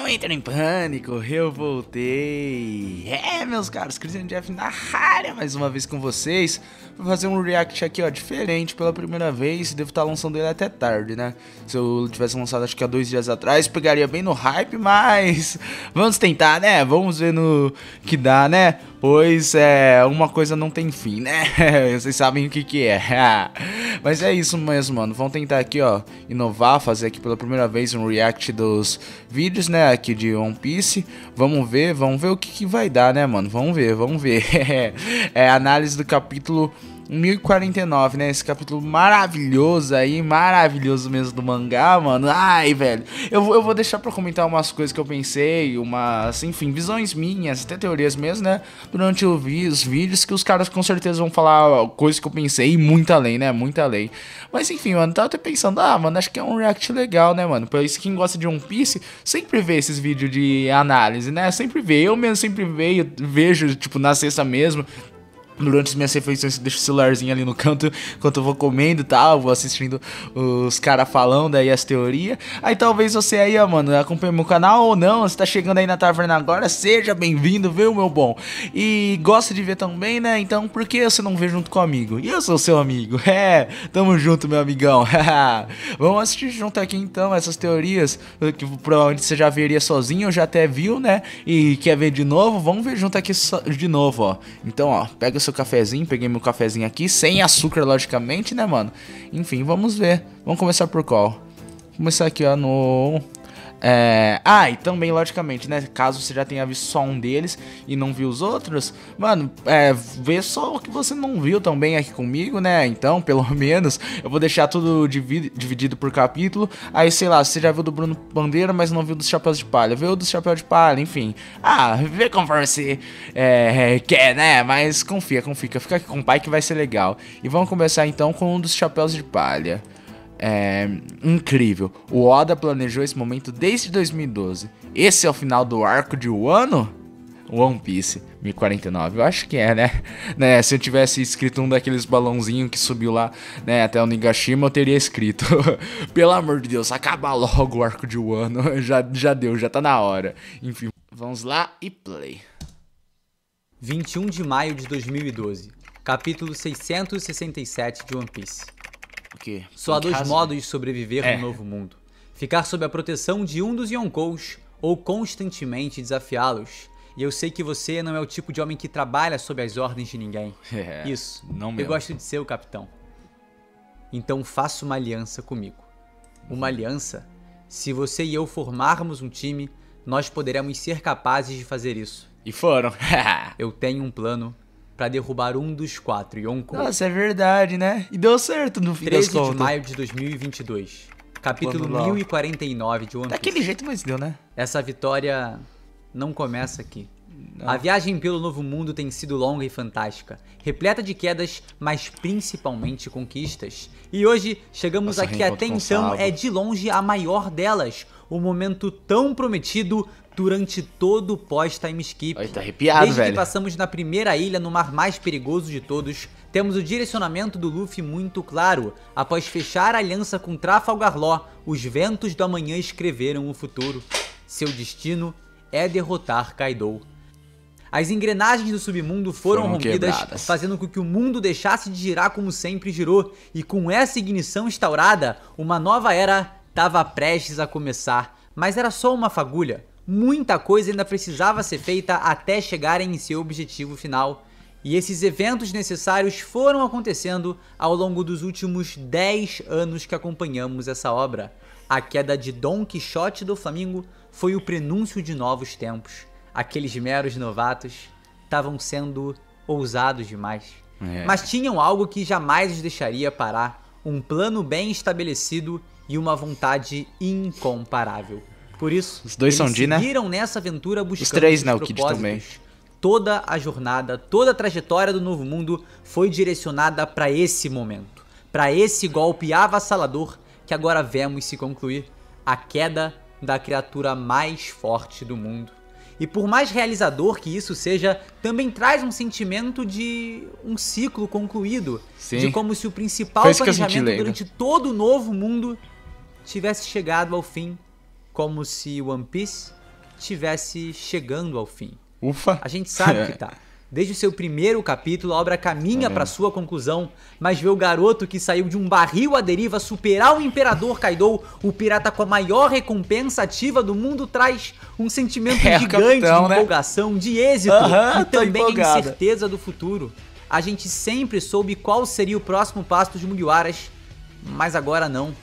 entra em pânico, eu voltei. Meus caros, Christian Jeff na área mais uma vez com vocês. Vou fazer um react aqui, ó, diferente pela primeira vez. Devo estar lançando ele até tarde, né? Se eu tivesse lançado acho que há 2 dias atrás, pegaria bem no hype, mas vamos tentar, né? Vamos ver no que dá, né? Pois uma coisa não tem fim, né? Vocês sabem o que é. Mas é isso mesmo, mano. Vamos tentar aqui, ó, inovar, fazer aqui pela primeira vez um react dos vídeos, né, aqui de One Piece. Vamos ver o que vai dar, né, mano? Vamos ver. Análise do capítulo 1049, né? Esse capítulo maravilhoso aí, maravilhoso mesmo do mangá, mano. Ai, velho. Eu vou deixar pra comentar umas coisas que eu pensei, enfim, visões minhas, até teorias mesmo, né? Durante os vídeos, que os caras com certeza vão falar coisas que eu pensei, muito além, né? Muito além. Mas enfim, mano, tava até pensando, mano, acho que é um react legal, né, mano? Por isso, quem gosta de One Piece sempre vê esses vídeos de análise, né? Sempre vê. Eu mesmo sempre vejo, tipo, na sexta mesmo. Durante as minhas refeições, eu deixo o celularzinho ali no canto enquanto eu vou comendo e tal, vou assistindo os caras falando aí as teorias. Aí talvez você aí, ó, mano, acompanhe meu canal ou não, você tá chegando aí na taverna agora, seja bem-vindo, viu, meu bom? E gosta de ver também, né? Então por que você não vê junto comigo? E eu sou seu amigo, tamo junto, meu amigão. Vamos assistir junto aqui então essas teorias, que provavelmente você já veria sozinho, ou já até viu, né? E quer ver de novo? Vamos ver junto aqui de novo, ó. Então, ó, pega o seu cafezinho, peguei meu cafezinho aqui, sem açúcar, logicamente, né, mano? Enfim, vamos ver. Vamos começar por qual? Começar aqui, ó, no... e também, logicamente, né, caso você já tenha visto só um deles e não viu os outros, mano, vê só o que você não viu também aqui comigo, né? Então, pelo menos, eu vou deixar tudo dividido por capítulo. Aí, sei lá, você já viu do Bruno Bandeira, mas não viu dos Chapéus de Palha, viu dos Chapéus de Palha, enfim. Vê conforme você quer, né? Mas confia, fica aqui com o pai que vai ser legal. E vamos começar então com um dos Chapéus de Palha. Incrível. O Oda planejou esse momento desde 2012. Esse é o final do arco de Wano? One Piece 1049, eu acho que né? Se eu tivesse escrito um daqueles balãozinhos que subiu lá, né, até o Nigashima, eu teria escrito pelo amor de Deus, acaba logo o arco de Wano. Já deu, já tá na hora. Enfim, vamos lá e play. 21 de maio de 2012, capítulo 667 de One Piece. Só há 2 modos de sobreviver no novo mundo: ficar sob a proteção de um dos Yonkous ou constantemente desafiá-los. E eu sei que você não é o tipo de homem que trabalha sob as ordens de ninguém. Isso, não eu mesmo. gosto de ser o capitão. Então faça uma aliança comigo. Uma aliança? Se você e eu formarmos um time, nós poderemos ser capazes de fazer isso. E foram. Eu tenho um plano pra derrubar um dos 4 Yonkou. Nossa, é verdade, né? E deu certo no fim das 13 contas. de maio de 2022, capítulo 1049 de One Piece. Daquele jeito, mas deu, né? Essa vitória não começa aqui. Não. A viagem pelo novo mundo tem sido longa e fantástica, repleta de quedas, mas principalmente conquistas. E hoje chegamos aqui até então, de longe a maior delas, o momento tão prometido durante todo o pós-time skip. Tá arrepiado, Desde velho. que passamos na primeira ilha, no mar mais perigoso de todos, temos o direcionamento do Luffy muito claro. Após fechar a aliança com Trafalgar Law, os ventos do amanhã escreveram o futuro. Seu destino é derrotar Kaido. As engrenagens do submundo foram rompidas, quebradas, fazendo com que o mundo deixasse de girar como sempre girou. E com essa ignição instaurada, uma nova era estava prestes a começar. Mas era só uma fagulha. Muita coisa ainda precisava ser feita até chegarem em seu objetivo final. E esses eventos necessários foram acontecendo ao longo dos últimos 10 anos que acompanhamos essa obra. A queda de Don Quixote do Flamengo foi o prenúncio de novos tempos. Aqueles meros novatos estavam sendo ousados demais. Mas tinham algo que jamais os deixaria parar. Um plano bem estabelecido e uma vontade incomparável. Por isso, os dois eles são seguiram nessa aventura buscando os 3, né? O propósitos. Kid também. Toda a jornada, toda a trajetória do novo mundo foi direcionada para esse momento. Para esse golpe avassalador que agora vemos se concluir. A queda da criatura mais forte do mundo. E por mais realizador que isso seja, também traz um sentimento de um ciclo concluído. Sim. De como se o principal planejamento durante todo o novo mundo tivesse chegado ao fim. Como se One Piece tivesse chegando ao fim. Ufa! A gente sabe que tá. Desde o seu primeiro capítulo, a obra caminha para sua conclusão, mas ver o garoto que saiu de um barril à deriva superar o Imperador Kaido, o pirata com a maior recompensa ativa do mundo, traz um sentimento gigante capitão, de empolgação, de êxito e também a incerteza do futuro. A gente sempre soube qual seria o próximo passo dos Mugiwaras, mas agora não.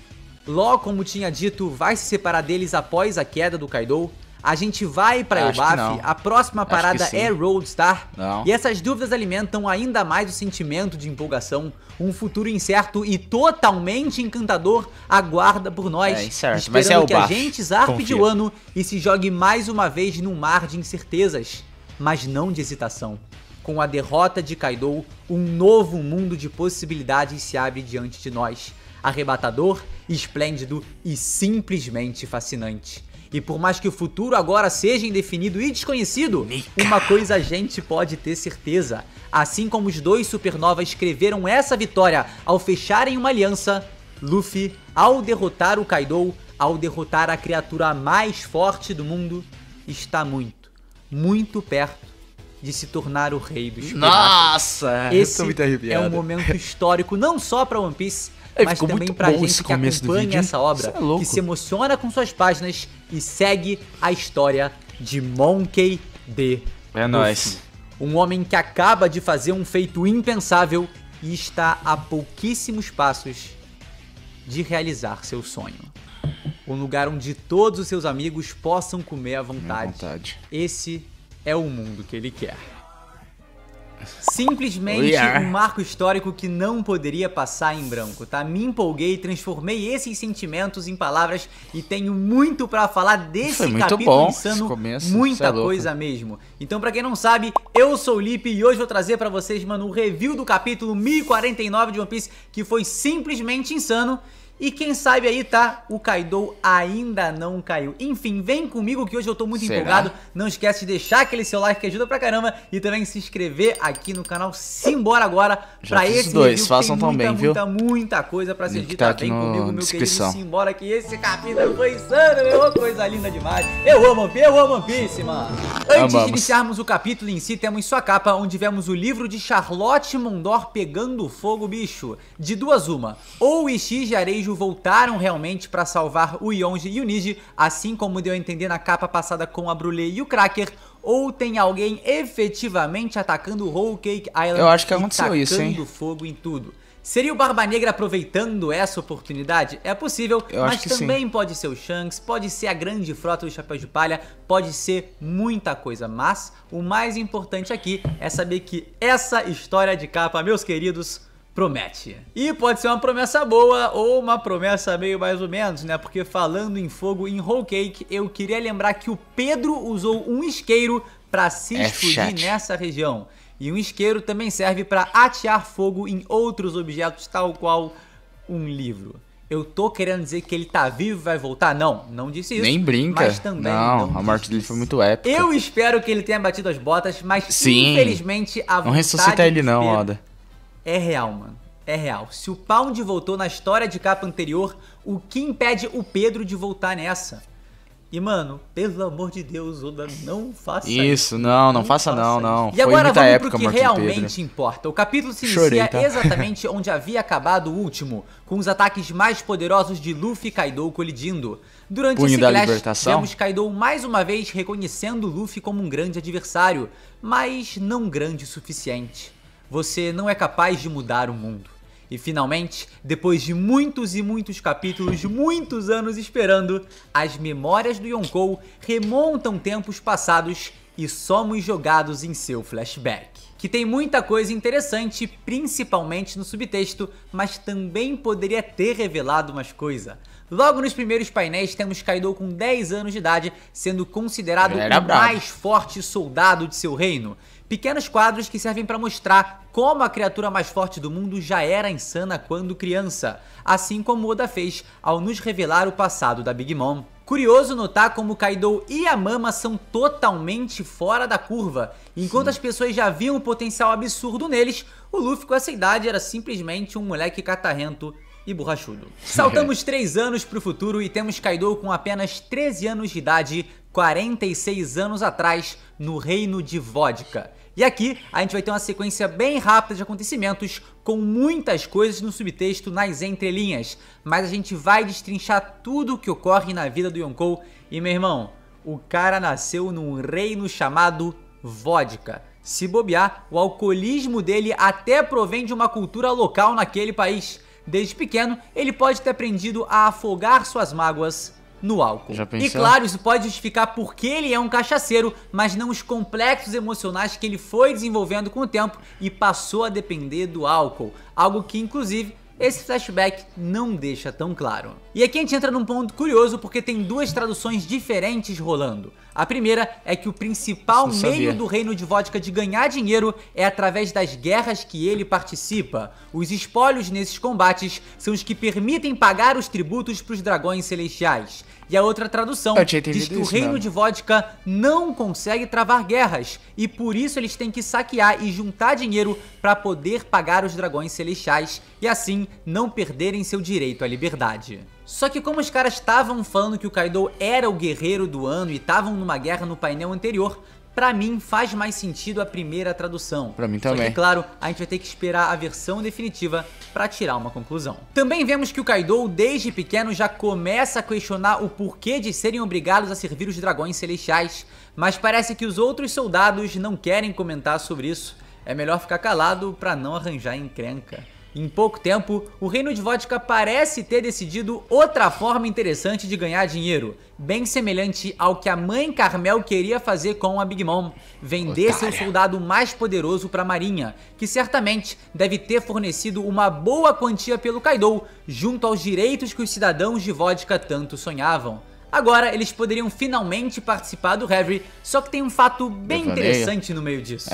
Law, como tinha dito, vai se separar deles após a queda do Kaido. A gente vai pra Elbaf, a próxima parada é Roadstar, e essas dúvidas alimentam ainda mais o sentimento de empolgação. Um futuro incerto e totalmente encantador aguarda por nós, incerto, esperando que a gente zarpe de Wano e se jogue mais uma vez num mar de incertezas, mas não de hesitação. Com a derrota de Kaido, um novo mundo de possibilidades se abre diante de nós, arrebatador, esplêndido e simplesmente fascinante. E por mais que o futuro agora seja indefinido e desconhecido, uma coisa a gente pode ter certeza. Assim como os dois supernovas escreveram essa vitória ao fecharem uma aliança, Luffy, ao derrotar o Kaido, ao derrotar a criatura mais forte do mundo, está muito, muito perto de se tornar o rei dos piratas. Nossa! Esse é um momento histórico não só para One Piece, mas também pra gente que acompanha essa obra, que se emociona com suas páginas e segue a história de Monkey D. É nóis. Um homem que acaba de fazer um feito impensável e está a pouquíssimos passos de realizar seu sonho. Um lugar onde todos os seus amigos possam comer à vontade. Esse é o mundo que ele quer. Simplesmente um marco histórico que não poderia passar em branco, tá? Me empolguei, transformei esses sentimentos em palavras e tenho muito pra falar desse capítulo insano, muita coisa mesmo. Então, pra quem não sabe, eu sou o Lipe e hoje vou trazer pra vocês, mano, o review do capítulo 1049 de One Piece, que foi simplesmente insano. E quem sabe aí, tá? O Kaido ainda não caiu. Enfim, vem comigo que hoje eu tô muito empolgado. Não esquece de deixar aquele seu like que ajuda pra caramba. E também se inscrever aqui no canal. Simbora agora pra esse review. Façam também, viu? Muita coisa pra ser dita. Vem comigo, meu querido. Simbora que esse capítulo foi insano, meu. Coisa linda demais. Eu amo One Piece, mano. Antes de iniciarmos o capítulo em si, temos sua capa, onde vemos o livro de Charlotte Mondor pegando fogo, bicho. De duas uma. Ou o Ishii e Areijo voltaram realmente pra salvar o Yonji e o Niji, assim como deu a entender na capa passada com a Brulé e o Cracker, ou tem alguém efetivamente atacando o Whole Cake Island. Eu acho que aconteceu isso, hein? Tacando fogo em tudo. Seria o Barba Negra aproveitando essa oportunidade? É possível, mas também pode ser o Shanks, pode ser a grande frota do Chapéu de Palha, pode ser muita coisa. Mas o mais importante aqui é saber que essa história de capa, meus queridos, promete. E pode ser uma promessa boa ou uma promessa meio mais ou menos, né? Porque falando em fogo em Whole Cake, eu queria lembrar que o Pedro usou um isqueiro para se explodir nessa região. E um isqueiro também serve para atear fogo em outros objetos, tal qual um livro. Eu tô querendo dizer que ele tá vivo e vai voltar? Não, não disse isso. Nem brinca. Mas também não a morte dele foi muito épica. Eu espero que ele tenha batido as botas, mas infelizmente a vontade não ressuscita ele não, Oda. É real, mano. É real. Se o Pound voltou na história de capa anterior, o que impede o Pedro de voltar nessa? E, mano, pelo amor de Deus, Oda, não faça isso. Não faça não. E agora vamos pro que realmente importa. O capítulo se inicia exatamente onde havia acabado o último, com os ataques mais poderosos de Luffy e Kaido colidindo. Durante esse clash, vemos Kaido mais uma vez reconhecendo Luffy como um grande adversário, mas não grande o suficiente. Você não é capaz de mudar o mundo. E finalmente, depois de muitos e muitos capítulos, muitos anos esperando, as memórias do Yonkou remontam tempos passados e somos jogados em seu flashback. Que tem muita coisa interessante, principalmente no subtexto, mas também poderia ter revelado mais coisa. Logo nos primeiros painéis temos Kaido com 10 anos de idade, sendo considerado o mais forte soldado de seu reino. Pequenos quadros que servem para mostrar como a criatura mais forte do mundo já era insana quando criança, assim como Oda fez ao nos revelar o passado da Big Mom. Curioso notar como Kaido e a Mama são totalmente fora da curva. Enquanto as pessoas já viam o potencial absurdo neles, o Luffy com essa idade era simplesmente um moleque catarrento e borrachudo. Saltamos 3 anos pro futuro e temos Kaido com apenas 13 anos de idade, 46 anos atrás, no Reino de Vodka. E aqui a gente vai ter uma sequência bem rápida de acontecimentos, com muitas coisas no subtexto nas entrelinhas, mas a gente vai destrinchar tudo o que ocorre na vida do Yonkou. E meu irmão, o cara nasceu num reino chamado Vodka. Se bobear, o alcoolismo dele até provém de uma cultura local naquele país. Desde pequeno, ele pode ter aprendido a afogar suas mágoas no álcool. E claro, isso pode justificar porque ele é um cachaceiro, mas não os complexos emocionais que ele foi desenvolvendo com o tempo e passou a depender do álcool. Algo que, inclusive, esse flashback não deixa tão claro. E aqui a gente entra num ponto curioso porque tem duas traduções diferentes rolando. A primeira é que o principal meio do Reino de Vodka de ganhar dinheiro é através das guerras que ele participa. Os espólios nesses combates são os que permitem pagar os tributos para os dragões celestiais. E a outra tradução diz que o Reino de Vodka não consegue travar guerras e por isso eles têm que saquear e juntar dinheiro para poder pagar os dragões celestiais e assim não perderem seu direito à liberdade. Só que como os caras estavam falando que o Kaido era o guerreiro do ano e estavam numa guerra no painel anterior, pra mim faz mais sentido a primeira tradução. Pra mim também. Só que, claro, a gente vai ter que esperar a versão definitiva pra tirar uma conclusão. Também vemos que o Kaido, desde pequeno, já começa a questionar o porquê de serem obrigados a servir os dragões celestiais, mas parece que os outros soldados não querem comentar sobre isso. É melhor ficar calado pra não arranjar encrenca. Em pouco tempo, o Reino de Vodka parece ter decidido outra forma interessante de ganhar dinheiro, bem semelhante ao que a mãe Carmel queria fazer com a Big Mom, vender seu soldado mais poderoso para a marinha, que certamente deve ter fornecido uma boa quantia pelo Kaido, junto aos direitos que os cidadãos de Vodka tanto sonhavam. Agora eles poderiam finalmente participar do Reverie, só que tem um fato bem interessante no meio disso.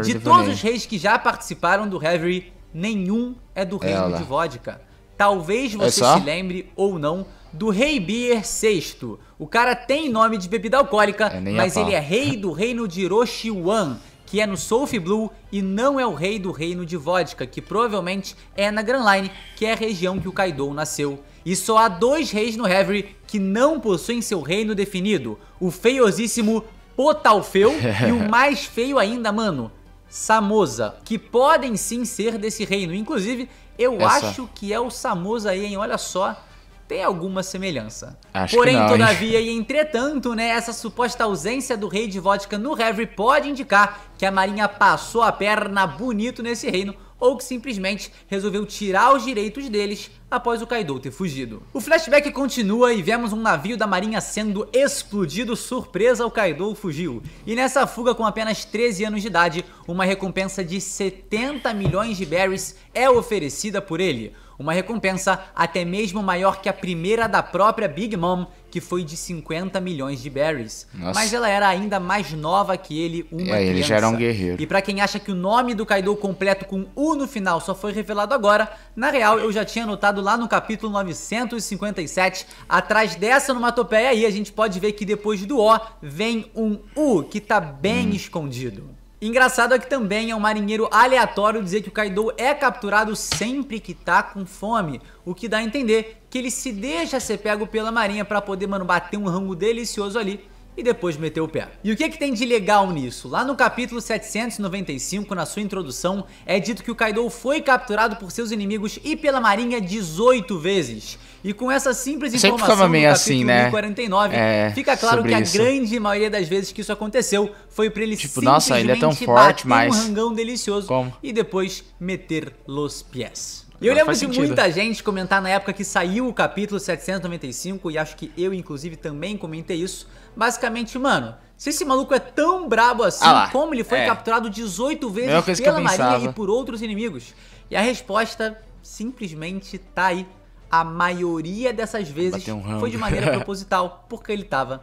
De todos os reis que já participaram do Reverie, nenhum é do Reino de Vodka. Talvez você se lembre ou não do Rei Beer VI. O cara tem nome de bebida alcoólica, mas ele é rei do reino de Roshiwan, que é no Solf Blue, e não é o rei do Reino de Vodka, que provavelmente é na Grand Line, que é a região que o Kaido nasceu. E só há dois reis no Reverie que não possuem seu reino definido: o feiosíssimo Potalfeu e o mais feio ainda, mano, Samoza, que podem sim ser desse reino. Inclusive, eu acho que é o Samoza aí, hein? Olha só, tem alguma semelhança. Porém, todavia e entretanto, né, essa suposta ausência do rei de Vodka no Reverie pode indicar que a marinha passou a perna bonito nesse reino, ou que simplesmente resolveu tirar os direitos deles após o Kaido ter fugido. O flashback continua e vemos um navio da marinha sendo explodido, surpresa ao Kaido fugiu. E nessa fuga com apenas 13 anos de idade, uma recompensa de 70 milhões de berries é oferecida por ele. Uma recompensa até mesmo maior que a primeira da própria Big Mom, que foi de 50 milhões de berries. Mas ela era ainda mais nova que ele, uma criança. Ele já era um guerreiro. E pra quem acha que o nome do Kaido completo com U no final só foi revelado agora, na real eu já tinha anotado lá no capítulo 957. Atrás dessa onomatopeia aí a gente pode ver que depois do O vem um U, que tá bem escondido. Engraçado é que também é um marinheiro aleatório dizer que o Kaido é capturado sempre que tá com fome, o que dá a entender que ele se deixa ser pego pela marinha pra poder, mano, bater um rango delicioso ali e depois meter o pé. E o que tem de legal nisso? Lá no capítulo 795, na sua introdução, é dito que o Kaido foi capturado por seus inimigos e pela marinha 18 vezes. E com essa simples informação no capítulo assim, 1049, fica claro que a grande maioria das vezes que isso aconteceu foi pra ele simplesmente ele é tão forte, bater um rangão delicioso e depois meter los pies. E eu lembro de muita gente comentar na época que saiu o capítulo 795, e acho que eu, inclusive, também comentei isso. Basicamente, mano, se esse maluco é tão brabo assim, como ele foi capturado 18 vezes pela marinha e por outros inimigos? E a resposta simplesmente tá aí. A maioria dessas vezes foi de maneira proposital, porque ele tava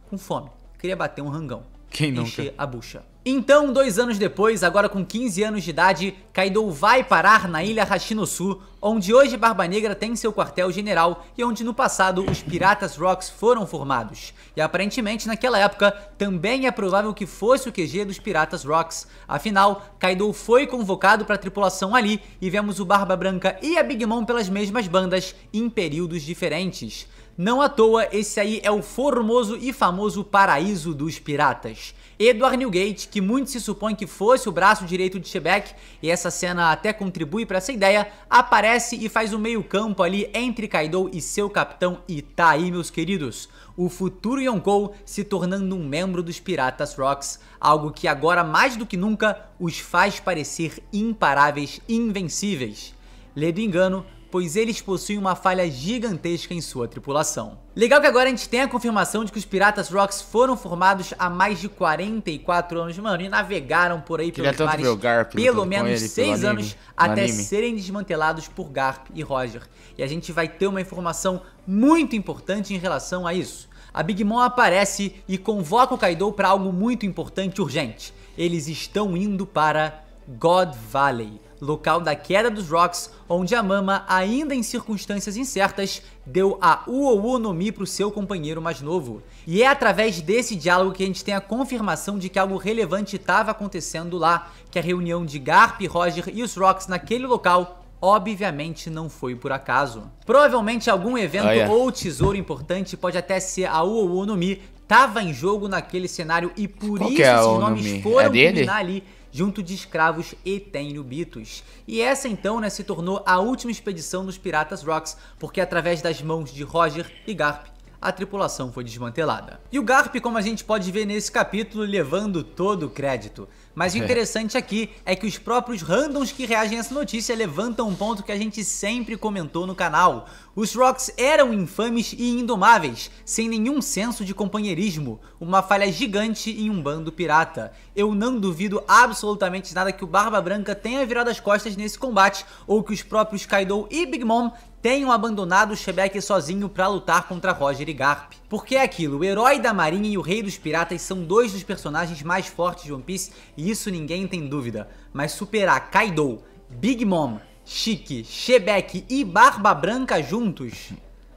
com fome. Queria bater um rangão. Quem nunca? Encher a bucha. Então, 2 anos depois, agora com 15 anos de idade, Kaido vai parar na ilha Hashinosu, onde hoje Barba Negra tem seu quartel-general e onde no passado os Piratas Rocks foram formados. E aparentemente naquela época também é provável que fosse o QG dos Piratas Rocks. Afinal, Kaido foi convocado para a tripulação ali e vemos o Barba Branca e a Big Mom pelas mesmas bandas em períodos diferentes. Não à toa, esse aí é o formoso e famoso paraíso dos piratas. Edward Newgate, que muito se supõe que fosse o braço direito de Shebeck, e essa cena até contribui para essa ideia, aparece e faz o meio campo ali entre Kaido e seu capitão, e tá aí, meus queridos, o futuro Yonkou se tornando um membro dos Piratas Rocks, algo que agora mais do que nunca os faz parecer imparáveis e invencíveis. Ledo engano, pois eles possuem uma falha gigantesca em sua tripulação. Legal que agora a gente tem a confirmação de que os Piratas Rocks foram formados há mais de 44 anos, mano, e navegaram por aí pelos mares pelo menos 6 anos até serem desmantelados por Garp e Roger. E a gente vai ter uma informação muito importante em relação a isso. A Big Mom aparece e convoca o Kaido para algo muito importante e urgente. Eles estão indo para God Valley, local da queda dos Rocks, onde a Mama, ainda em circunstâncias incertas, deu a Uou no Mi pro seu companheiro mais novo. E é através desse diálogo que a gente tem a confirmação de que algo relevante estava acontecendo lá, que a reunião de Garp, Roger e os Rocks naquele local obviamente não foi por acaso. Provavelmente algum evento ou tesouro importante, pode até ser a Uou no Mi, tava em jogo naquele cenário e por isso esses nomes foram combinar ali junto de escravos e tenryubitos. E essa então, né, se tornou a última expedição dos Piratas Rocks, porque através das mãos de Roger e Garp, a tripulação foi desmantelada. E o Garp, como a gente pode ver nesse capítulo, levando todo o crédito. Mas o interessante aqui é que os próprios randoms que reagem a essa notícia levantam um ponto que a gente sempre comentou no canal. Os Rocks eram infames e indomáveis, sem nenhum senso de companheirismo, uma falha gigante em um bando pirata. Eu não duvido absolutamente nada que o Barba Branca tenha virado as costas nesse combate, ou que os próprios Kaido e Big Mom tenham abandonado o Shebeck sozinho pra lutar contra Roger e Garp. Porque é aquilo, o herói da marinha e o rei dos piratas são dois dos personagens mais fortes de One Piece, e isso ninguém tem dúvida. Mas superar Kaido, Big Mom, Chique, Shebeck e Barba Branca juntos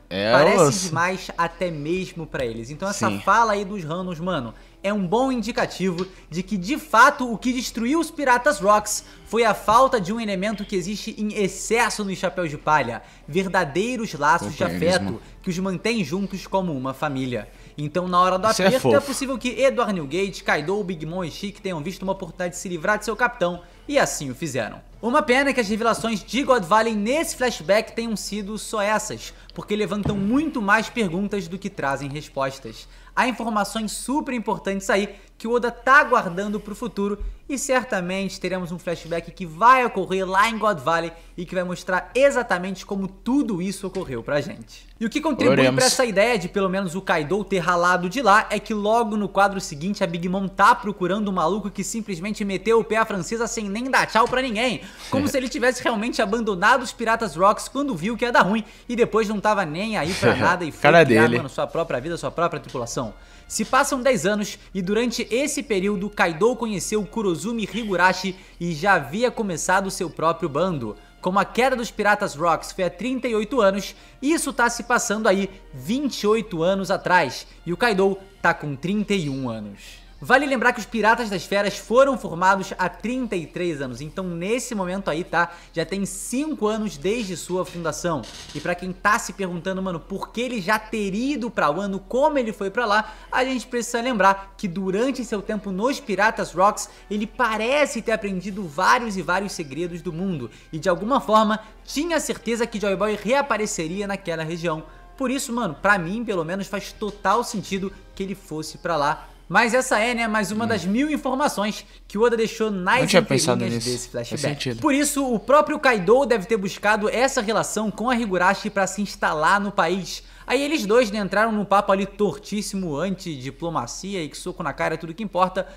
parece demais até mesmo pra eles. Então essa fala aí dos randoms, mano, é um bom indicativo de que, de fato, o que destruiu os Piratas Rocks foi a falta de um elemento que existe em excesso nos Chapéus de Palha, verdadeiros laços de afeto que os mantém juntos como uma família. Então, na hora do aperto, é possível que Edward Newgate, Kaido, Big Mom e Chique tenham visto uma oportunidade de se livrar de seu capitão, e assim o fizeram. Uma pena é que as revelações de God Valley nesse flashback tenham sido só essas, porque levantam muito mais perguntas do que trazem respostas. Há informações super importantes aí que o Oda tá guardando pro futuro, e certamente teremos um flashback que vai ocorrer lá em God Valley e que vai mostrar exatamente como tudo isso ocorreu pra gente. E o que contribui pra essa ideia de pelo menos o Kaido ter ralado de lá é que logo no quadro seguinte a Big Mom tá procurando um maluco que simplesmente meteu o pé à francesa sem nem dar tchau pra ninguém, como se ele tivesse realmente abandonado os Piratas Rocks quando viu que ia dar ruim e depois não tava nem aí pra nada e foi criar, mano, sua própria vida, sua própria tripulação. Se passam 10 anos e durante esse período Kaido conheceu Kurozumi Higurashi e já havia começado seu próprio bando. Como a queda dos Piratas Rocks foi há 38 anos, isso tá se passando aí 28 anos atrás e o Kaido tá com 31 anos. Vale lembrar que os Piratas das Feras foram formados há 33 anos, então nesse momento aí, tá, já tem 5 anos desde sua fundação. E pra quem tá se perguntando, mano, por que ele já teria ido pra Wano, como ele foi pra lá, a gente precisa lembrar que durante seu tempo nos Piratas Rocks, ele parece ter aprendido vários e vários segredos do mundo, e de alguma forma tinha certeza que Joy Boy reapareceria naquela região. Por isso, mano, pra mim, pelo menos, faz total sentido que ele fosse pra lá. Mas essa é, né, mais uma das 1000 informações que o Oda deixou nas entrelinhas desse flashback. Por isso, o próprio Kaido deve ter buscado essa relação com a Higurashi pra se instalar no país. Aí eles dois, né, entraram num papo ali tortíssimo, anti-diplomacia e que soco na cara é tudo que importa.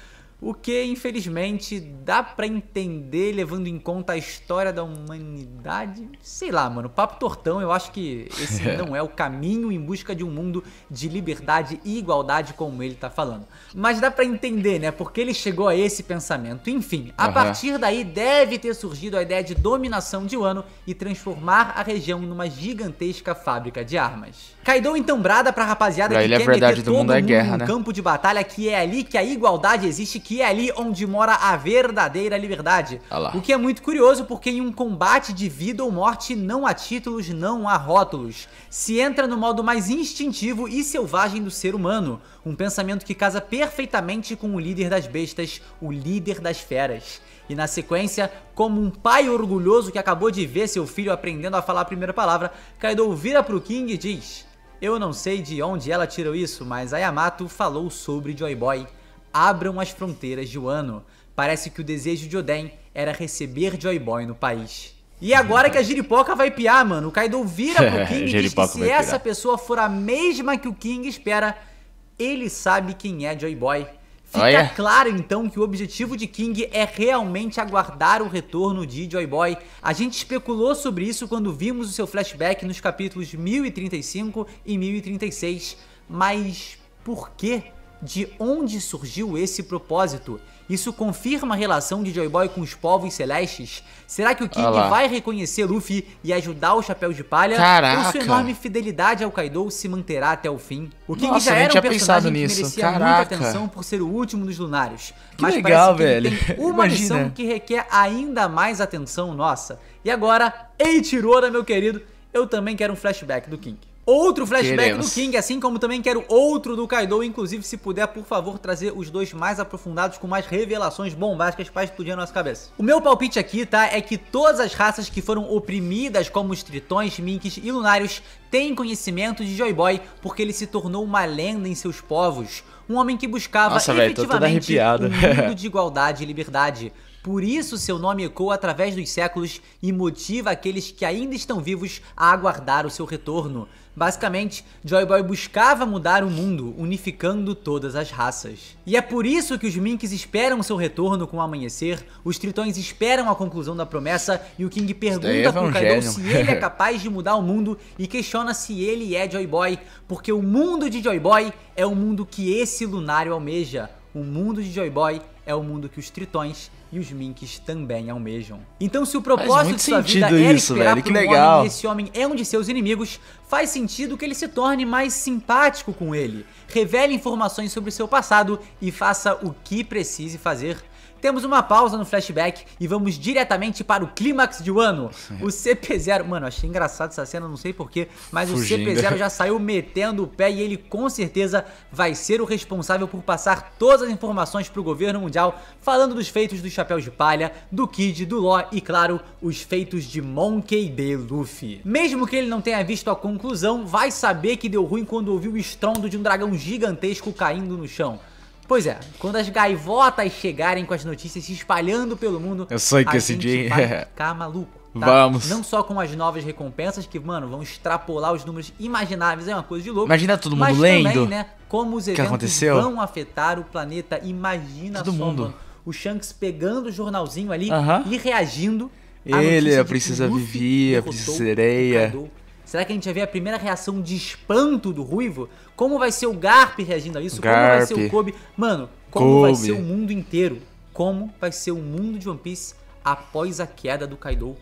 O que, infelizmente, dá pra entender levando em conta a história da humanidade. Sei lá, mano, papo tortão, eu acho que esse não é o caminho em busca de um mundo de liberdade e igualdade como ele tá falando. Mas dá pra entender, né, porque ele chegou a esse pensamento. Enfim, a partir daí deve ter surgido a ideia de dominação de Wano e transformar a região numa gigantesca fábrica de armas. Kaido então brada pra rapaziada que quer meter todo mundo no campo de batalha, que é ali que a igualdade existe, que é ali onde mora a verdadeira liberdade. Olá. O que é muito curioso, porque em um combate de vida ou morte não há títulos, não há rótulos. Se entra no modo mais instintivo e selvagem do ser humano, um pensamento que casa perfeitamente com o líder das bestas, o líder das feras. E na sequência, como um pai orgulhoso que acabou de ver seu filho aprendendo a falar a primeira palavra, Kaido vira pro King e diz: eu não sei de onde ela tirou isso, mas a Yamato falou sobre Joy Boy. Abram as fronteiras de Wano. Parece que o desejo de Oden era receber Joy Boy no país. E agora que a giripoca vai piar, mano, o Kaido vira pro King e diz que se essa pessoa for a mesma que o King espera, ele sabe quem é Joy Boy. Fica claro então que o objetivo de King é realmente aguardar o retorno de Joy Boy. A gente especulou sobre isso quando vimos o seu flashback nos capítulos 1035 e 1036. Mas por quê? De onde surgiu esse propósito? Isso confirma a relação de Joy Boy com os povos celestes? Será que o King vai reconhecer Luffy e ajudar o Chapéu de Palha? Caraca. Ou sua enorme fidelidade ao Kaido se manterá até o fim? O King Nossa, já era um personagem que nisso. merecia muita atenção por ser o último dos lunares. Que legal, velho. Ele tem uma missão que requer ainda mais atenção nossa. E agora, Eiichiro, meu querido, eu também quero um flashback do King. Outro flashback do King, assim como também quero outro do Kaido. Inclusive, se puder, por favor, trazer os dois mais aprofundados, com mais revelações bombásticas pra explodir a nossa cabeça. O meu palpite aqui, tá, é que todas as raças que foram oprimidas, como os tritões, minks e lunários, têm conhecimento de Joy Boy, porque ele se tornou uma lenda em seus povos. Um homem que buscava efetivamente um mundo de igualdade e liberdade. Por isso seu nome ecoa através dos séculos e motiva aqueles que ainda estão vivos a aguardar o seu retorno. Basicamente, Joy Boy buscava mudar o mundo, unificando todas as raças. E é por isso que os minks esperam seu retorno com o amanhecer, os tritões esperam a conclusão da promessa e o King pergunta pro Kaido se ele é capaz de mudar o mundo e questiona se ele é Joy Boy, porque o mundo de Joy Boy é o mundo que esse lunário almeja. O mundo de Joy Boy é o mundo que os tritões e os minks também almejam. Então, se o propósito de sua vida era esperar por um homem e esse homem é um de seus inimigos, faz sentido que ele se torne mais simpático com ele, revele informações sobre o seu passado e faça o que precise fazer. Temos uma pausa no flashback e vamos diretamente para o clímax de Wano. O CP0, mano, achei engraçado essa cena, não sei porquê, mas o CP0 já saiu metendo o pé e ele com certeza vai ser o responsável por passar todas as informações pro governo mundial, falando dos feitos dos Chapéus de Palha, do Kid, do Law e, claro, os feitos de Monkey D. Luffy. Mesmo que ele não tenha visto a conclusão, vai saber que deu ruim quando ouviu o estrondo de um dragão gigantesco caindo no chão. Pois é, quando as gaivotas chegarem com as notícias se espalhando pelo mundo, eu sei que a esse gente dia vai ficar maluco, tá? Vamos. Não só com as novas recompensas que, mano, vão extrapolar os números imagináveis, é uma coisa de louco. Imagina todo mundo mas lendo também, né, como os eventos vão afetar o planeta. Imagina todo mundo. Mano, o Shanks pegando o jornalzinho ali e reagindo. Ele, a princesa Vivi, a princesa Sereia. Será que a gente vai ver a primeira reação de espanto do Ruivo? Como vai ser o Garp reagindo a isso? Como vai ser o Kobe? Mano, como vai ser o mundo inteiro? Como vai ser o mundo de One Piece após a queda do Kaido?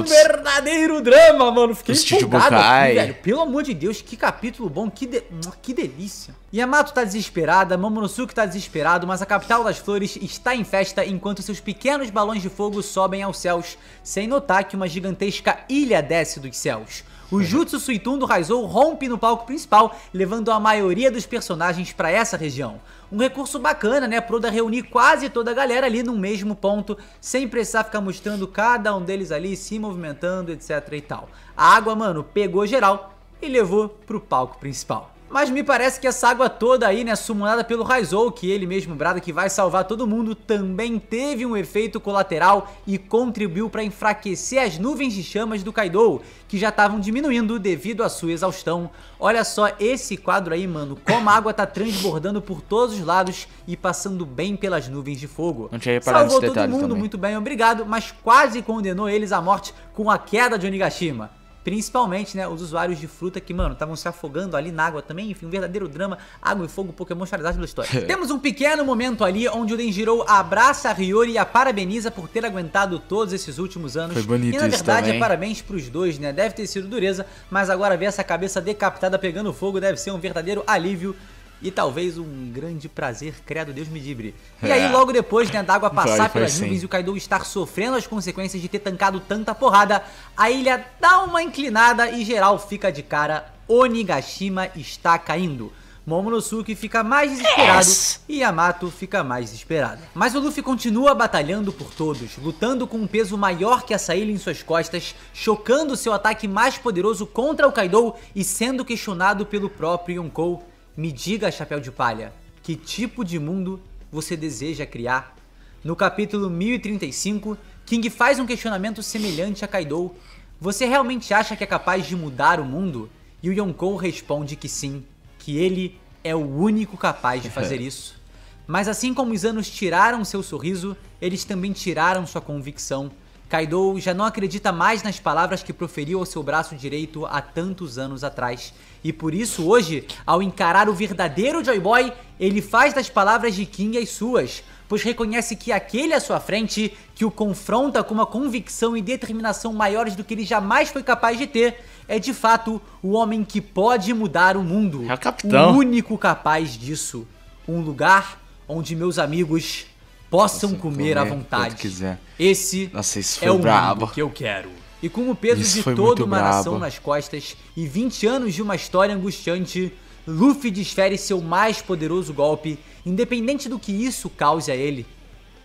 Verdadeiro drama, mano. Fiquei empolgado aqui, velho. Pelo amor de Deus, que capítulo bom, que delícia. Yamato tá desesperada, Momonosuke tá desesperado, mas a capital das flores está em festa enquanto seus pequenos balões de fogo sobem aos céus, sem notar que uma gigantesca ilha desce dos céus. O Jutsu Suiton do Raizou rompe no palco principal, levando a maioria dos personagens para essa região. Um recurso bacana, né, pro Oda reunir quase toda a galera ali no mesmo ponto, sem precisar ficar mostrando cada um deles ali se movimentando, etc e tal. A água, mano, pegou geral e levou pro palco principal. Mas me parece que essa água toda aí, né, sumonada pelo Raizou, que ele mesmo brada que vai salvar todo mundo, também teve um efeito colateral e contribuiu para enfraquecer as nuvens de chamas do Kaido, que já estavam diminuindo devido à sua exaustão. Olha só esse quadro aí, mano, como a água tá transbordando por todos os lados e passando bem pelas nuvens de fogo. Não tinha reparado Salvou todo mundo, também. muito bem, obrigado, mas quase condenou eles à morte com a queda de Onigashima. Principalmente, né, os usuários de fruta que, mano, estavam se afogando ali na água também. Enfim, um verdadeiro drama, água e fogo, Pokémon Charizard pela história. Temos um pequeno momento ali onde o Denjiro abraça a Hiyori e a parabeniza por ter aguentado todos esses últimos anos. Foi bonito. E na verdade também. É parabéns pros dois, né, deve ter sido dureza, mas agora ver essa cabeça decapitada pegando fogo deve ser um verdadeiro alívio. e talvez um grande prazer, credo, Deus me livre. E aí logo depois, né, da água passar pelas nuvens e o Kaido estar sofrendo as consequências de ter tancado tanta porrada, a ilha dá uma inclinada e geral fica de cara, Onigashima está caindo. Momonosuke fica mais desesperado e Yamato fica mais desesperado. Mas o Luffy continua batalhando por todos, lutando com um peso maior que essa ilha em suas costas, chocando seu ataque mais poderoso contra o Kaido e sendo questionado pelo próprio Yonkou. Me diga, Chapéu de Palha, que tipo de mundo você deseja criar? No capítulo 1035, King faz um questionamento semelhante a Kaido. Você realmente acha que é capaz de mudar o mundo? E o Yonkou responde que sim, que ele é o único capaz de fazer isso. Mas assim como os anos tiraram seu sorriso, eles também tiraram sua convicção. Kaido já não acredita mais nas palavras que proferiu ao seu braço direito há tantos anos atrás. E por isso hoje, ao encarar o verdadeiro Joy Boy, ele faz das palavras de King as suas, pois reconhece que aquele à sua frente, que o confronta com uma convicção e determinação maiores do que ele jamais foi capaz de ter, é de fato o homem que pode mudar o mundo. É o capitão. O único capaz disso. Um lugar onde meus amigos possam comer à vontade. Esse é o mundo que eu quero. E com o peso de toda uma nação nas costas e 20 anos de uma história angustiante, Luffy desfere seu mais poderoso golpe, independente do que isso cause a ele.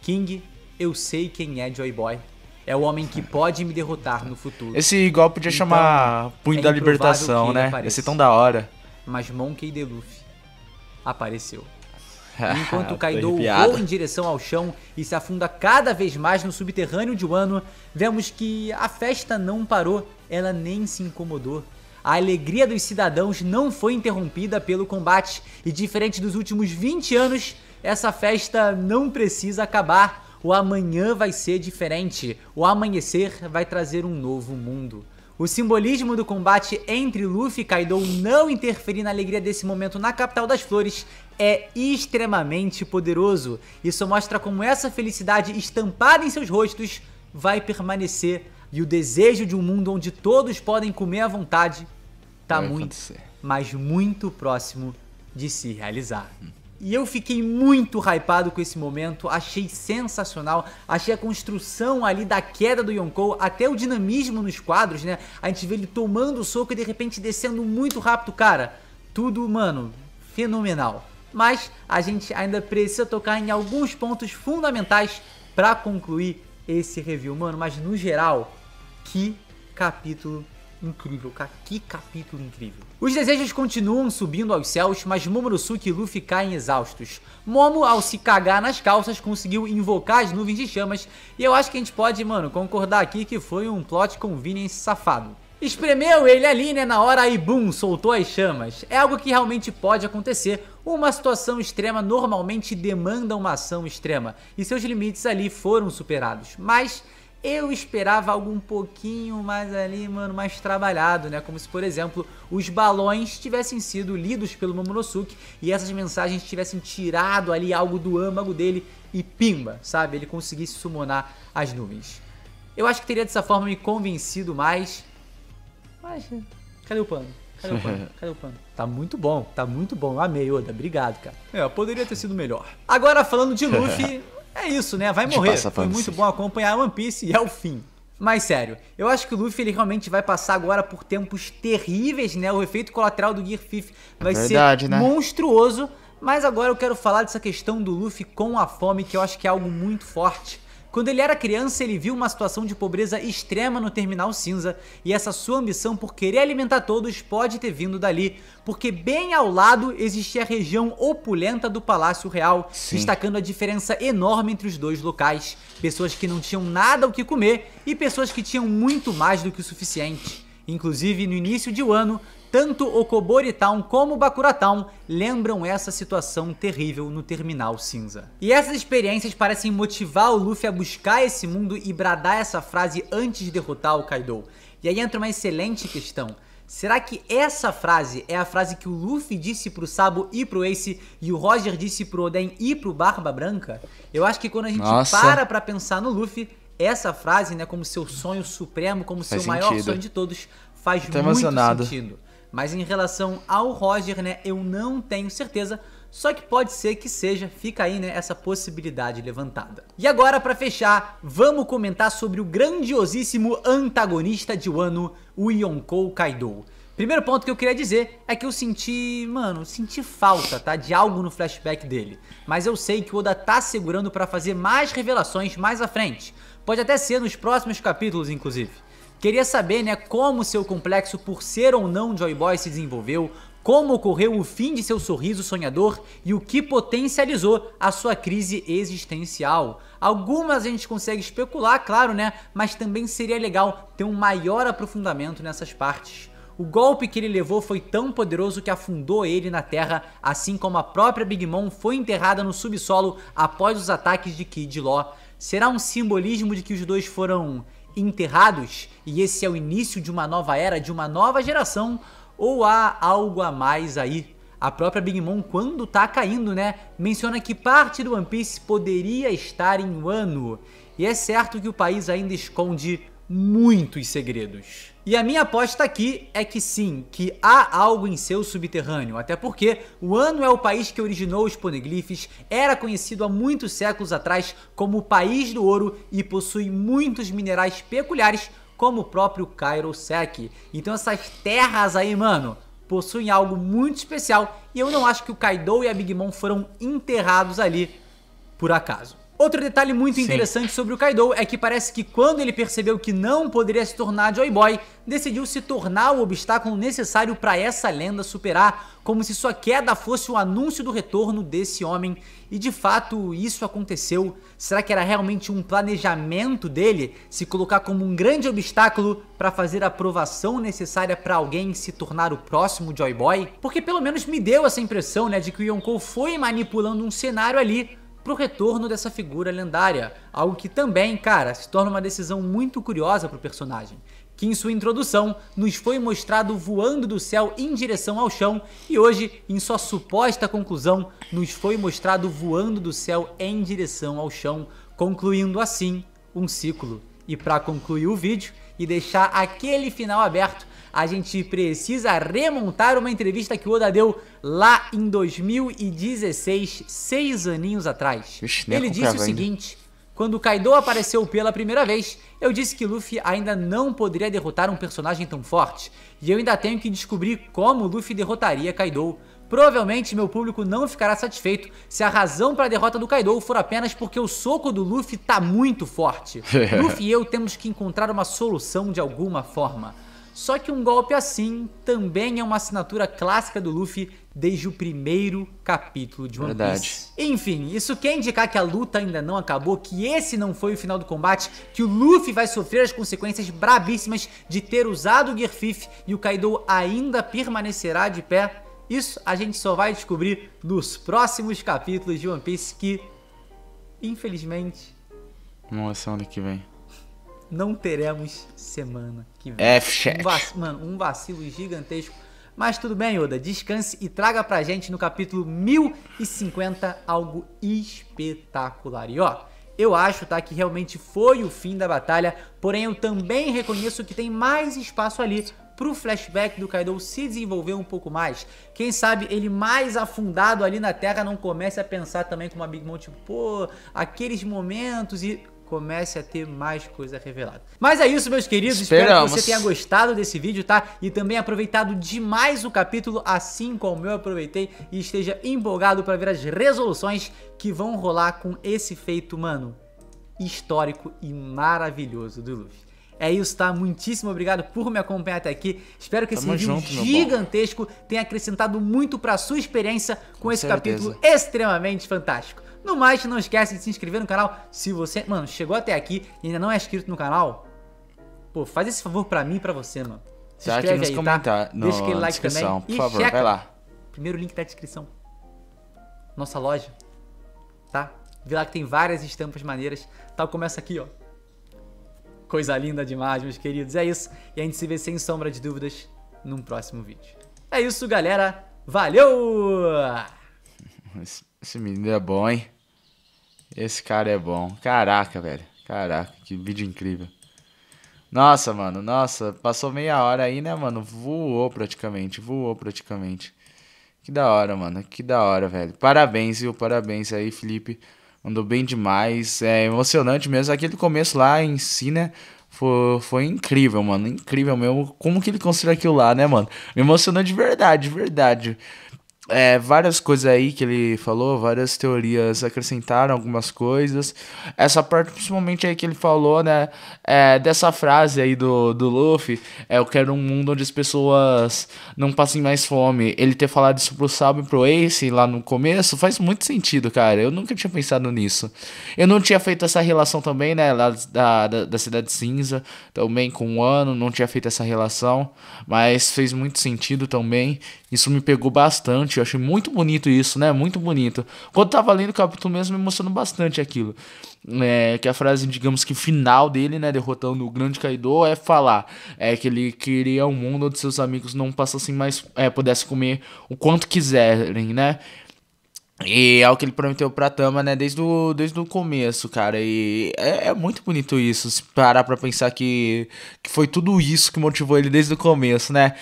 King, eu sei quem é Joy Boy. É o homem que pode me derrotar no futuro. Esse golpe podia chamar Punho da Libertação, né? Ia ser tão da hora. Mas Monkey D. Luffy apareceu. Enquanto o Kaido voa em direção ao chão e se afunda cada vez mais no subterrâneo de Wano, vemos que a festa não parou, ela nem se incomodou. A alegria dos cidadãos não foi interrompida pelo combate e, diferente dos últimos 20 anos, essa festa não precisa acabar. O amanhã vai ser diferente, o amanhecer vai trazer um novo mundo. O simbolismo do combate entre Luffy e Kaido não interferir na alegria desse momento na capital das flores é extremamente poderoso. Isso mostra como essa felicidade estampada em seus rostos vai permanecer e o desejo de um mundo onde todos podem comer à vontade tá muito, mas muito próximo de se realizar. E eu fiquei muito hypado com esse momento, achei sensacional, achei a construção ali da queda do Yonkou, até o dinamismo nos quadros, né? A gente vê ele tomando o soco e de repente descendo muito rápido, cara. Tudo, mano, fenomenal. Mas a gente ainda precisa tocar em alguns pontos fundamentais pra concluir esse review, mano. Mas no geral, que capítulo incrível, cara, que capítulo incrível. Os desejos continuam subindo aos céus, mas Momonosuke e Luffy caem exaustos. Momo, ao se cagar nas calças, conseguiu invocar as nuvens de chamas, e eu acho que a gente pode, mano, concordar aqui que foi um plot convenience safado. Espremeu ele ali, né, na hora e bum, soltou as chamas. É algo que realmente pode acontecer. Uma situação extrema normalmente demanda uma ação extrema, e seus limites ali foram superados, mas eu esperava algo um pouquinho mais ali, mano, mais trabalhado, né? Como se, por exemplo, os balões tivessem sido lidos pelo Momonosuke e essas mensagens tivessem tirado ali algo do âmago dele e pimba, sabe? Ele conseguisse summonar as nuvens. Eu acho que teria dessa forma me convencido mais. Mas, cadê o pano? Cadê o pano? Cadê o pano? Tá muito bom. Amei, Oda. Obrigado, cara. Poderia ter sido melhor. Agora, falando de Luffy, é isso, né? Vai morrer. Foi muito bom acompanhar One Piece e é o fim. Mas sério, eu acho que o Luffy ele realmente vai passar agora por tempos terríveis, né? O efeito colateral do Gear 5 vai ser monstruoso. Mas agora eu quero falar dessa questão do Luffy com a fome, que eu acho que é algo muito forte. Quando ele era criança, ele viu uma situação de pobreza extrema no Terminal Cinza, e essa sua ambição por querer alimentar todos pode ter vindo dali, porque bem ao lado existia a região opulenta do Palácio Real, destacando a diferença enorme entre os dois locais. Pessoas que não tinham nada o que comer e pessoas que tinham muito mais do que o suficiente. Inclusive, no início de Wano, tanto o Kobori Town como o Bakura Town lembram essa situação terrível no Terminal Cinza. E essas experiências parecem motivar o Luffy a buscar esse mundo e bradar essa frase antes de derrotar o Kaido. E aí entra uma excelente questão. Será que essa frase é a frase que o Luffy disse pro Sabo e pro Ace e o Roger disse pro Oden e pro Barba Branca? Eu acho que quando a gente para pra pensar no Luffy, essa frase, né, como seu sonho supremo, como seu maior sonho de todos, faz muito sentido. Mas em relação ao Roger, né, eu não tenho certeza, só que pode ser que seja, fica aí, né, essa possibilidade levantada. E agora, pra fechar, vamos comentar sobre o grandiosíssimo antagonista de Wano, o Yonkou Kaido. Primeiro ponto que eu queria dizer é que eu senti falta, tá, de algo no flashback dele. Mas eu sei que o Oda tá segurando pra fazer mais revelações mais à frente. Pode até ser nos próximos capítulos, inclusive. Queria saber, né, como seu complexo por ser ou não Joy Boy se desenvolveu, como ocorreu o fim de seu sorriso sonhador e o que potencializou a sua crise existencial. Algumas a gente consegue especular, claro, né, mas também seria legal ter um maior aprofundamento nessas partes. O golpe que ele levou foi tão poderoso que afundou ele na terra, assim como a própria Big Mom foi enterrada no subsolo após os ataques de Kid Law. Será um simbolismo de que os dois foram enterrados e esse é o início de uma nova era, de uma nova geração? Ou há algo a mais aí? A própria Big Mom, quando tá caindo, né, menciona que parte do One Piece poderia estar em Wano. E é certo que o país ainda esconde muitos segredos. E a minha aposta aqui é que sim, que há algo em seu subterrâneo, até porque Wano é o país que originou os poneglyphs, era conhecido há muitos séculos atrás como o país do ouro e possui muitos minerais peculiares como o próprio Kairosek. Então essas terras aí, mano, possuem algo muito especial e eu não acho que o Kaido e a Big Mom foram enterrados ali por acaso. Outro detalhe muito interessante sobre o Kaido é que parece que quando ele percebeu que não poderia se tornar Joy Boy, decidiu se tornar o obstáculo necessário para essa lenda superar, como se sua queda fosse o anúncio do retorno desse homem. E de fato isso aconteceu. Será que era realmente um planejamento dele se colocar como um grande obstáculo para fazer a aprovação necessária para alguém se tornar o próximo Joy Boy? Porque pelo menos me deu essa impressão, né, de que o Yonkou foi manipulando um cenário ali pro retorno dessa figura lendária, algo que também, cara, se torna uma decisão muito curiosa pro personagem, que em sua introdução nos foi mostrado voando do céu em direção ao chão e hoje, em sua suposta conclusão, nos foi mostrado voando do céu em direção ao chão, concluindo assim um ciclo. E para concluir o vídeo e deixar aquele final aberto, a gente precisa remontar uma entrevista que o Oda deu lá em 2016, 6 aninhos atrás. Ele disse o seguinte: quando o Kaido apareceu pela primeira vez, eu disse que Luffy ainda não poderia derrotar um personagem tão forte, e eu ainda tenho que descobrir como Luffy derrotaria Kaido. Provavelmente meu público não ficará satisfeito se a razão para a derrota do Kaido for apenas porque o soco do Luffy tá muito forte. Luffy e eu temos que encontrar uma solução de alguma forma. Só que um golpe assim também é uma assinatura clássica do Luffy desde o primeiro capítulo de One Piece. Enfim, isso quer indicar que a luta ainda não acabou, que esse não foi o final do combate, que o Luffy vai sofrer as consequências brabíssimas de ter usado o Gear 5 e o Kaido ainda permanecerá de pé. Isso a gente só vai descobrir nos próximos capítulos de One Piece que, infelizmente, semana que vem não teremos semana que vem. Mano, um vacilo gigantesco. Mas tudo bem, Oda, descanse e traga pra gente no capítulo 1050 algo espetacular. E ó, eu acho, tá, que realmente foi o fim da batalha, porém eu também reconheço que tem mais espaço ali pro flashback do Kaido se desenvolver um pouco mais. Quem sabe ele mais afundado ali na terra não comece a pensar também como a Big Mom, tipo, pô, aqueles momentos e comece a ter mais coisa revelada. Mas é isso, meus queridos. Espero que você tenha gostado desse vídeo, tá? E também aproveitado demais o capítulo, assim como eu aproveitei, e esteja empolgado para ver as resoluções que vão rolar com esse feito, mano, histórico e maravilhoso do Luffy. É isso, tá? Muitíssimo obrigado por me acompanhar até aqui. Espero que esse vídeo gigantesco tenha acrescentado muito pra sua experiência com esse capítulo extremamente fantástico. No mais, não esquece de se inscrever no canal. Se você, mano, chegou até aqui e ainda não é inscrito no canal, pô, faz esse favor pra mim e pra você, mano. Se inscreve aí, tá? Deixa aquele like também por favor, vai lá. Primeiro link da descrição. Nossa loja, tá? Vê lá que tem várias estampas maneiras. Tal como essa aqui, ó. Coisa linda demais, meus queridos. É isso. E a gente se vê sem sombra de dúvidas num próximo vídeo. É isso, galera. Valeu! Esse menino é bom, hein? Esse cara é bom. Caraca, velho. Caraca, que vídeo incrível. Nossa, mano, nossa, passou meia hora aí, né, mano? Voou praticamente, voou praticamente. Que da hora, mano, que da hora, velho. Parabéns, viu? Parabéns aí, Felipe. Mandou bem demais. É emocionante mesmo. Aquele começo lá em si, né? Foi incrível, mano. Incrível mesmo. Como que ele construiu aquilo lá, né, mano? Me emocionou de verdade, de verdade. Várias coisas aí que ele falou, várias teorias acrescentaram algumas coisas. Essa parte, principalmente aí que ele falou, né? Dessa frase aí do Luffy: eu quero um mundo onde as pessoas não passem mais fome. Ele ter falado isso pro Sabo e pro Ace lá no começo faz muito sentido, cara. Eu nunca tinha pensado nisso. Eu não tinha feito essa relação também, né? Lá da Cidade Cinza, também com o Ano, não tinha feito essa relação, mas fez muito sentido também. Isso me pegou bastante, eu achei muito bonito isso, né? Muito bonito. Quando tava lendo o capítulo mesmo, me emocionou bastante aquilo. Que a frase, digamos que final dele, né? Derrotando o grande Kaido, é falar que ele queria um mundo onde seus amigos não passassem mais, pudessem comer o quanto quiserem, né? E é o que ele prometeu pra Tama, né, desde o começo, cara. E é muito bonito isso, se parar pra pensar que foi tudo isso que motivou ele desde o começo, né?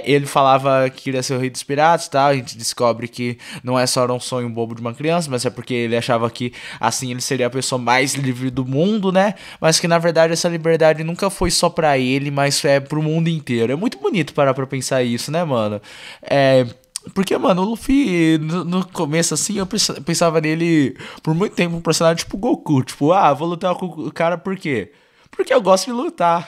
Ele falava que queria ser o rei dos piratas e tal. A gente descobre que não é só um sonho bobo de uma criança, mas é porque ele achava que assim ele seria a pessoa mais livre do mundo, né? Mas que na verdade essa liberdade nunca foi só pra ele, mas pro mundo inteiro. É muito bonito parar pra pensar isso, né, mano? Porque, mano, o Luffy, no começo, assim, eu pensava nele por muito tempo, um personagem tipo Goku. Tipo, vou lutar com o cara por quê? Porque eu gosto de lutar.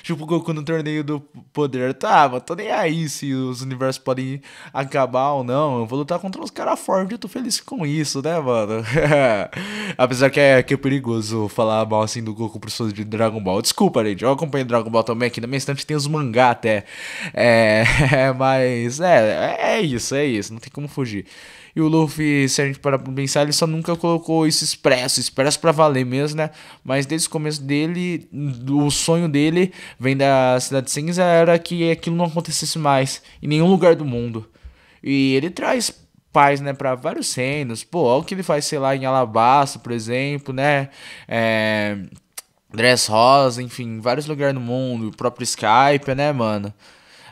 Tipo o Goku no torneio do poder. Tá, mas tô nem aí se os universos podem acabar ou não. Eu vou lutar contra uns caras fortes, eu tô feliz com isso, né, mano? Apesar que é perigoso falar mal assim do Goku pros fãs de Dragon Ball. Desculpa, gente, eu acompanho Dragon Ball também. Aqui na minha estante tem os mangá até. Mas é isso, não tem como fugir. E o Luffy, se a gente parar pra pensar, ele só nunca colocou isso expresso pra valer mesmo, né? Mas desde o começo dele, o sonho dele vem da Cidade Cinza, era que aquilo não acontecesse mais em nenhum lugar do mundo. E ele traz paz, né, pra vários reinos. Pô, olha o que ele faz, sei lá, em Alabasta, por exemplo, né? Dressrosa, enfim, vários lugares no mundo. O próprio Skype, né, mano?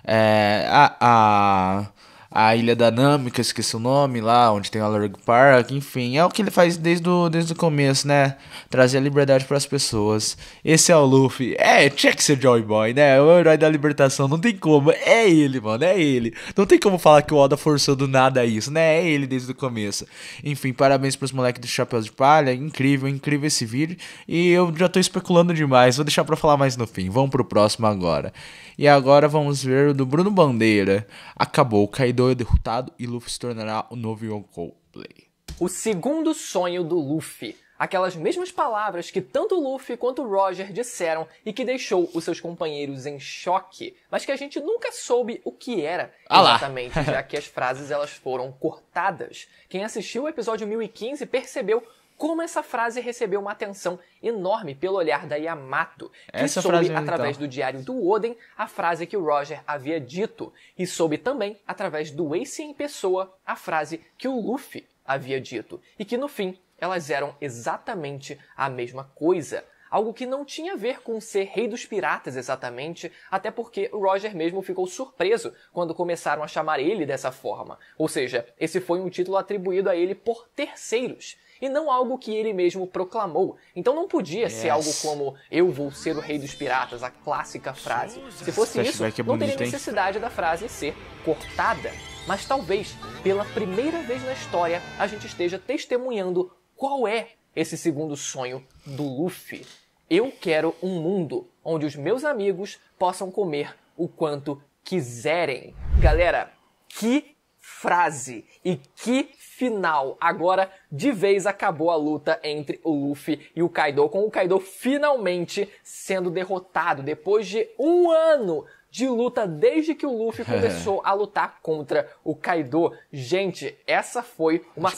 É, a, a, a Ilha da Nami, que eu esqueci o nome lá, onde tem o Largo Park, enfim, é o que ele faz desde o começo, né? Trazer a liberdade para as pessoas. Esse é o Luffy. Tinha que ser Joy Boy, né? O herói da libertação, não tem como. É ele, mano, é ele. Não tem como falar que o Oda forçou do nada isso, né? É ele desde o começo. Enfim, parabéns pros moleques do Chapéu de Palha. Incrível, incrível esse vídeo. E eu já tô especulando demais, vou deixar pra falar mais no fim. Vamos pro próximo agora. E agora vamos ver o do Bruno Bandeira. Acabou, Kaido é derrotado e Luffy se tornará o novo Yonkou Play. O segundo sonho do Luffy. Aquelas mesmas palavras que tanto o Luffy quanto o Roger disseram e que deixou os seus companheiros em choque, mas que a gente nunca soube o que era exatamente, já que as frases elas foram cortadas. Quem assistiu o episódio 1015 percebeu como essa frase recebeu uma atenção enorme pelo olhar da Yamato, que soube através do diário do Oden a frase que o Roger havia dito, e soube também através do Ace em pessoa a frase que o Luffy havia dito, e que no fim elas eram exatamente a mesma coisa. Algo que não tinha a ver com ser rei dos piratas exatamente, até porque o Roger mesmo ficou surpreso quando começaram a chamar ele dessa forma. Ou seja, esse foi um título atribuído a ele por terceiros, e não algo que ele mesmo proclamou. Então não podia ser algo como eu vou ser o rei dos piratas, a clássica frase. Se fosse isso, não teria necessidade da frase ser cortada. Mas talvez, pela primeira vez na história, a gente esteja testemunhando qual é esse segundo sonho do Luffy. Eu quero um mundo onde os meus amigos possam comer o quanto quiserem. Galera, que frase e que final. Agora, de vez, acabou a luta entre o Luffy e o Kaido, com o Kaido finalmente sendo derrotado depois de um ano de luta desde que o Luffy começou a lutar contra o Kaido. Gente, essa foi uma...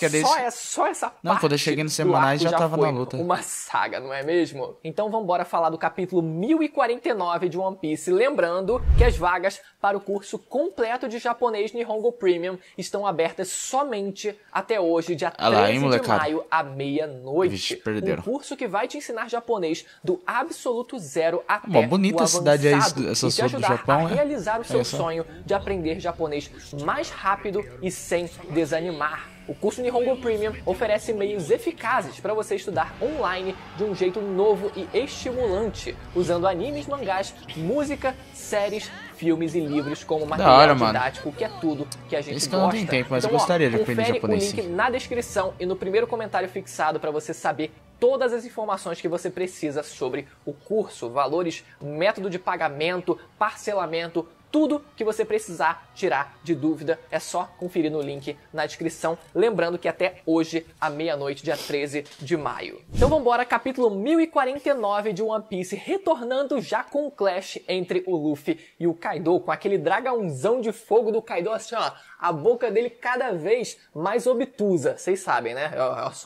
Só essa parte. Não, quando eu cheguei nos semanais já tava na luta. Uma saga, não é mesmo? Então vambora falar do capítulo 1049 de One Piece. Lembrando que as vagas para o curso completo de japonês Nihongo Premium estão abertas somente até hoje, dia 13 de maio, à meia-noite. Um curso que vai te ensinar japonês do absoluto zero até bonita o a cidade aí, avançado essa e te ajudar do Japão, a realizar o seu sonho de aprender japonês mais rápido e sem desanimar. O curso Nihongo Premium oferece meios eficazes para você estudar online de um jeito novo e estimulante, usando animes, mangás, música, séries, filmes e livros como material didático, que é tudo que a gente gosta. Eu não tenho tempo, mas então, gostaria de aprender japonês. Confere o link na descrição e no primeiro comentário fixado para você saber todas as informações que você precisa sobre o curso, valores, método de pagamento, parcelamento, tudo que você precisar tirar de dúvida é só conferir no link na descrição. Lembrando que até hoje, à meia-noite, dia 13 de maio. Então vambora, capítulo 1049 de One Piece, retornando já com o clash entre o Luffy e o Kaido, com aquele dragãozão de fogo do Kaido, assim ó, a boca dele cada vez mais obtusa. Vocês sabem, né?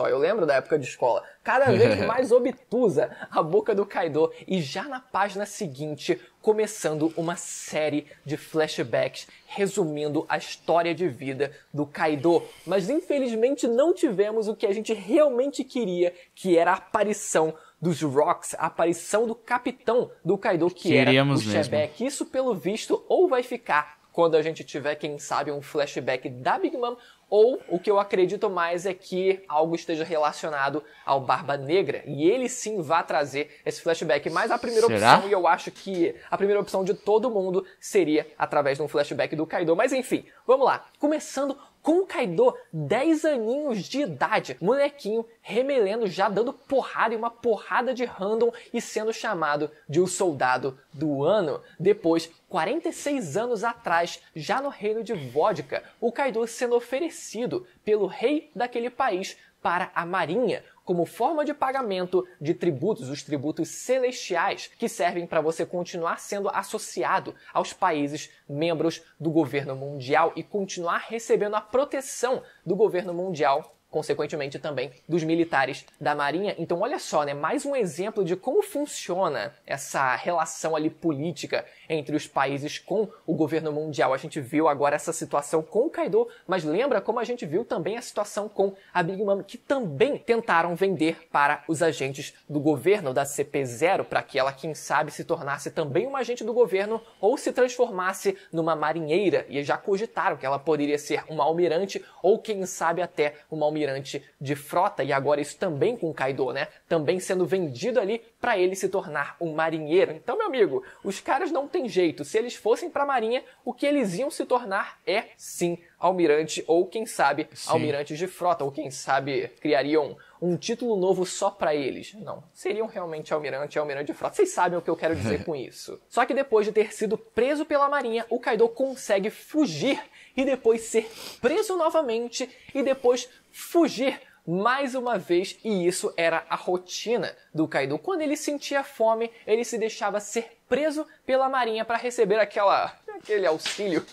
Eu lembro da época de escola. Cada vez mais obtusa a boca do Kaido. E já na página seguinte, começando uma série de flashbacks resumindo a história de vida do Kaido. Mas infelizmente não tivemos o que a gente realmente queria, que era a aparição dos Rocks, a aparição do capitão do Kaido, que era o Shebeck. Isso, pelo visto, ou vai ficar quando a gente tiver, quem sabe, um flashback da Big Mom, ou o que eu acredito mais é que algo esteja relacionado ao Barba Negra, e ele sim vai trazer esse flashback. Mas a primeira opção, e eu acho que a primeira opção de todo mundo, seria através de um flashback do Kaido. Mas enfim, vamos lá. Começando com o Kaido, 10 aninhos de idade, molequinho, remelendo, já dando porrada e uma porrada de random e sendo chamado de o soldado do ano. Depois, 46 anos atrás, já no reino de Vodka, o Kaido sendo oferecido pelo rei daquele país para a marinha, como forma de pagamento de tributos, os tributos celestiais, que servem para você continuar sendo associado aos países membros do governo mundial e continuar recebendo a proteção do governo mundial, consequentemente também dos militares da marinha. Então olha só, né, mais um exemplo de como funciona essa relação ali política entre os países com o governo mundial. A gente viu agora essa situação com o Kaido, mas lembra como a gente viu também a situação com a Big Mom, que também tentaram vender para os agentes do governo da CP0, para que ela, quem sabe, se tornasse também uma agente do governo ou se transformasse numa marinheira, e já cogitaram que ela poderia ser uma almirante ou, quem sabe, até uma almirante de frota, e agora isso também com o Kaido, né? Também sendo vendido ali para ele se tornar um marinheiro. Então, meu amigo, os caras não tem jeito. Se eles fossem para a marinha, o que eles iam se tornar é, sim, almirante ou, quem sabe, almirantes de frota, ou, quem sabe, criariam um título novo só para eles. Não, seriam realmente almirante e almirante de frota. Vocês sabem o que eu quero dizer com isso. Só que depois de ter sido preso pela marinha, o Kaido consegue fugir e depois ser preso novamente e depois fugir mais uma vez, e isso era a rotina do Kaido. Quando ele sentia fome, ele se deixava ser preso pela marinha para receber aquele auxílio,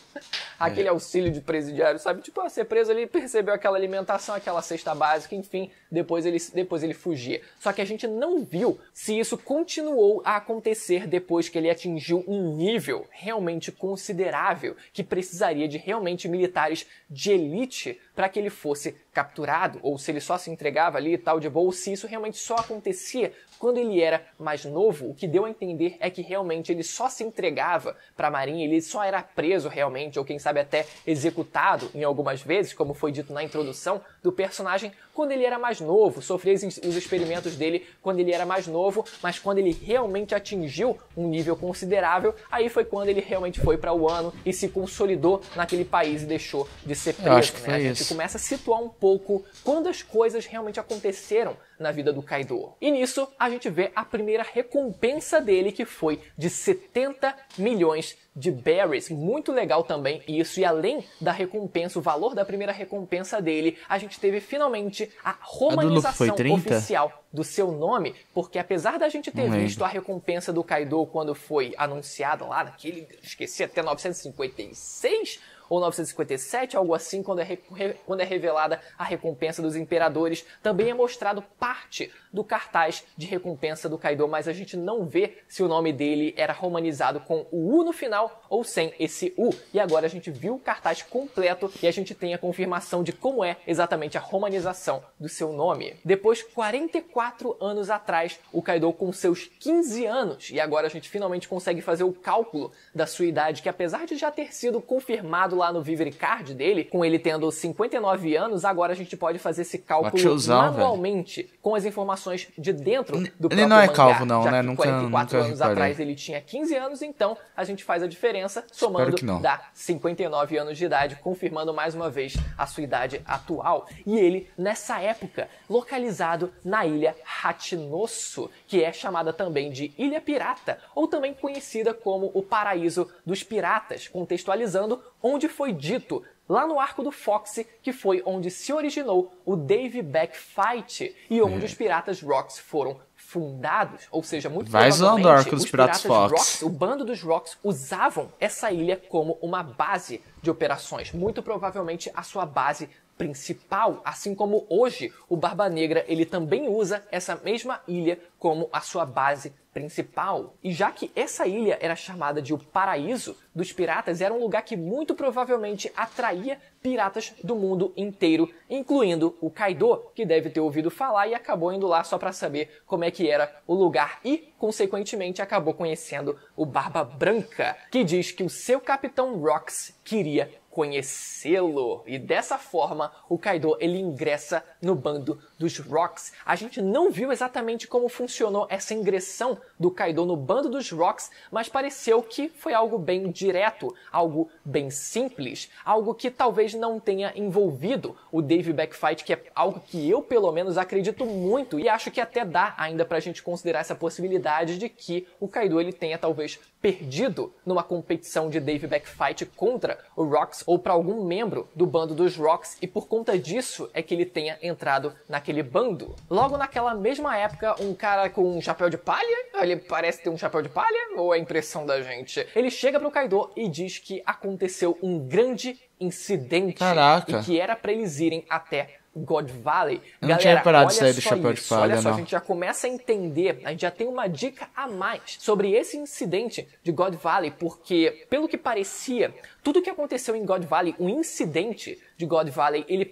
aquele auxílio de presidiário, sabe? Tipo, ser preso ali, recebeu aquela alimentação, aquela cesta básica, enfim, depois ele fugia. Só que a gente não viu se isso continuou a acontecer depois que ele atingiu um nível realmente considerável, que precisaria de realmente militares de elite para que ele fosse capturado, ou se ele só se entregava ali e tal de boa, ou se isso realmente só acontecia quando ele era mais novo. O que deu a entender é que realmente ele só se entregava para a marinha, ele só era preso realmente, ou quem sabe até executado em algumas vezes, como foi dito na introdução do personagem, quando ele era mais novo, sofria os experimentos dele quando ele era mais novo, mas quando ele realmente atingiu um nível considerável, aí foi quando ele realmente foi para o ano e se consolidou naquele país e deixou de ser preso, né? A gente começa a situar um pouco quando as coisas realmente aconteceram na vida do Kaido. E nisso, a gente vê a primeira recompensa dele, que foi de 70 milhões de berries. Muito legal também isso. E além da recompensa, o valor da primeira recompensa dele, a gente teve finalmente a romanização oficial do seu nome, porque apesar da gente ter visto a recompensa do Kaido quando foi anunciada lá naquele, esqueci, até 956 ou 957, algo assim, quando é revelada a recompensa dos imperadores, também é mostrado parte do cartaz de recompensa do Kaido, mas a gente não vê se o nome dele era romanizado com o U no final ou sem esse U. E agora a gente viu o cartaz completo e a gente tem a confirmação de como é exatamente a romanização do seu nome. Depois, 44 anos atrás, o Kaido com seus 15 anos, e agora a gente finalmente consegue fazer o cálculo da sua idade, que apesar de já ter sido confirmado lá no Vivery Card dele, com ele tendo 59 anos, agora a gente pode fazer esse cálculo manualmente, com as informações de dentro do próprio ele não é mangá, calvo não, já né? que Nunca 44 anos reparei. atrás ele tinha 15 anos, então a gente faz a diferença, somando dá 59 anos de idade, confirmando mais uma vez a sua idade atual. E ele, nessa época, localizado na ilha Hachinosu, que é chamada também de Ilha Pirata, ou também conhecida como o Paraíso dos Piratas, contextualizando onde foi dito lá no arco do Fox, que foi onde se originou o Davy Back Fight e onde os Piratas Rocks foram fundados, ou seja, muito provavelmente os Piratas Rocks, o bando dos Rocks, usavam essa ilha como uma base de operações, muito provavelmente a sua base principal, assim como hoje o Barba Negra ele também usa essa mesma ilha como a sua base principal. E já que essa ilha era chamada de o Paraíso dos Piratas, era um lugar que muito provavelmente atraía piratas do mundo inteiro, incluindo o Kaido, que deve ter ouvido falar e acabou indo lá só para saber como é que era o lugar e, consequentemente, acabou conhecendo o Barba Branca, que diz que o seu Capitão Rocks queria conhecê-lo. E dessa forma, o Kaido ele ingressa no bando dos Rocks. A gente não viu exatamente como funcionou essa ingressão do Kaido no bando dos Rocks, mas pareceu que foi algo bem direto, algo bem simples, algo que talvez não tenha envolvido o Davy Back Fight, que é algo que eu, pelo menos, acredito muito e acho que até dá ainda pra gente considerar essa possibilidade de que o Kaido ele tenha talvez perdido numa competição de Davy Back Fight contra o Rocks ou para algum membro do bando dos Rocks, e por conta disso é que ele tenha entrado naquele bando. Logo naquela mesma época, um cara com um chapéu de palha, ele parece ter um chapéu de palha, ou é impressão da gente? Ele chega pro Kaido e diz que aconteceu um grande incidente. Caraca. E que era para eles irem até God Valley. Eu não tinha reparado isso aí do só chapéu de palha, olha só, não. a gente já começa a entender, a gente já tem uma dica a mais sobre esse incidente de God Valley, porque, pelo que parecia, tudo que aconteceu em God Valley, o incidente de God Valley, ele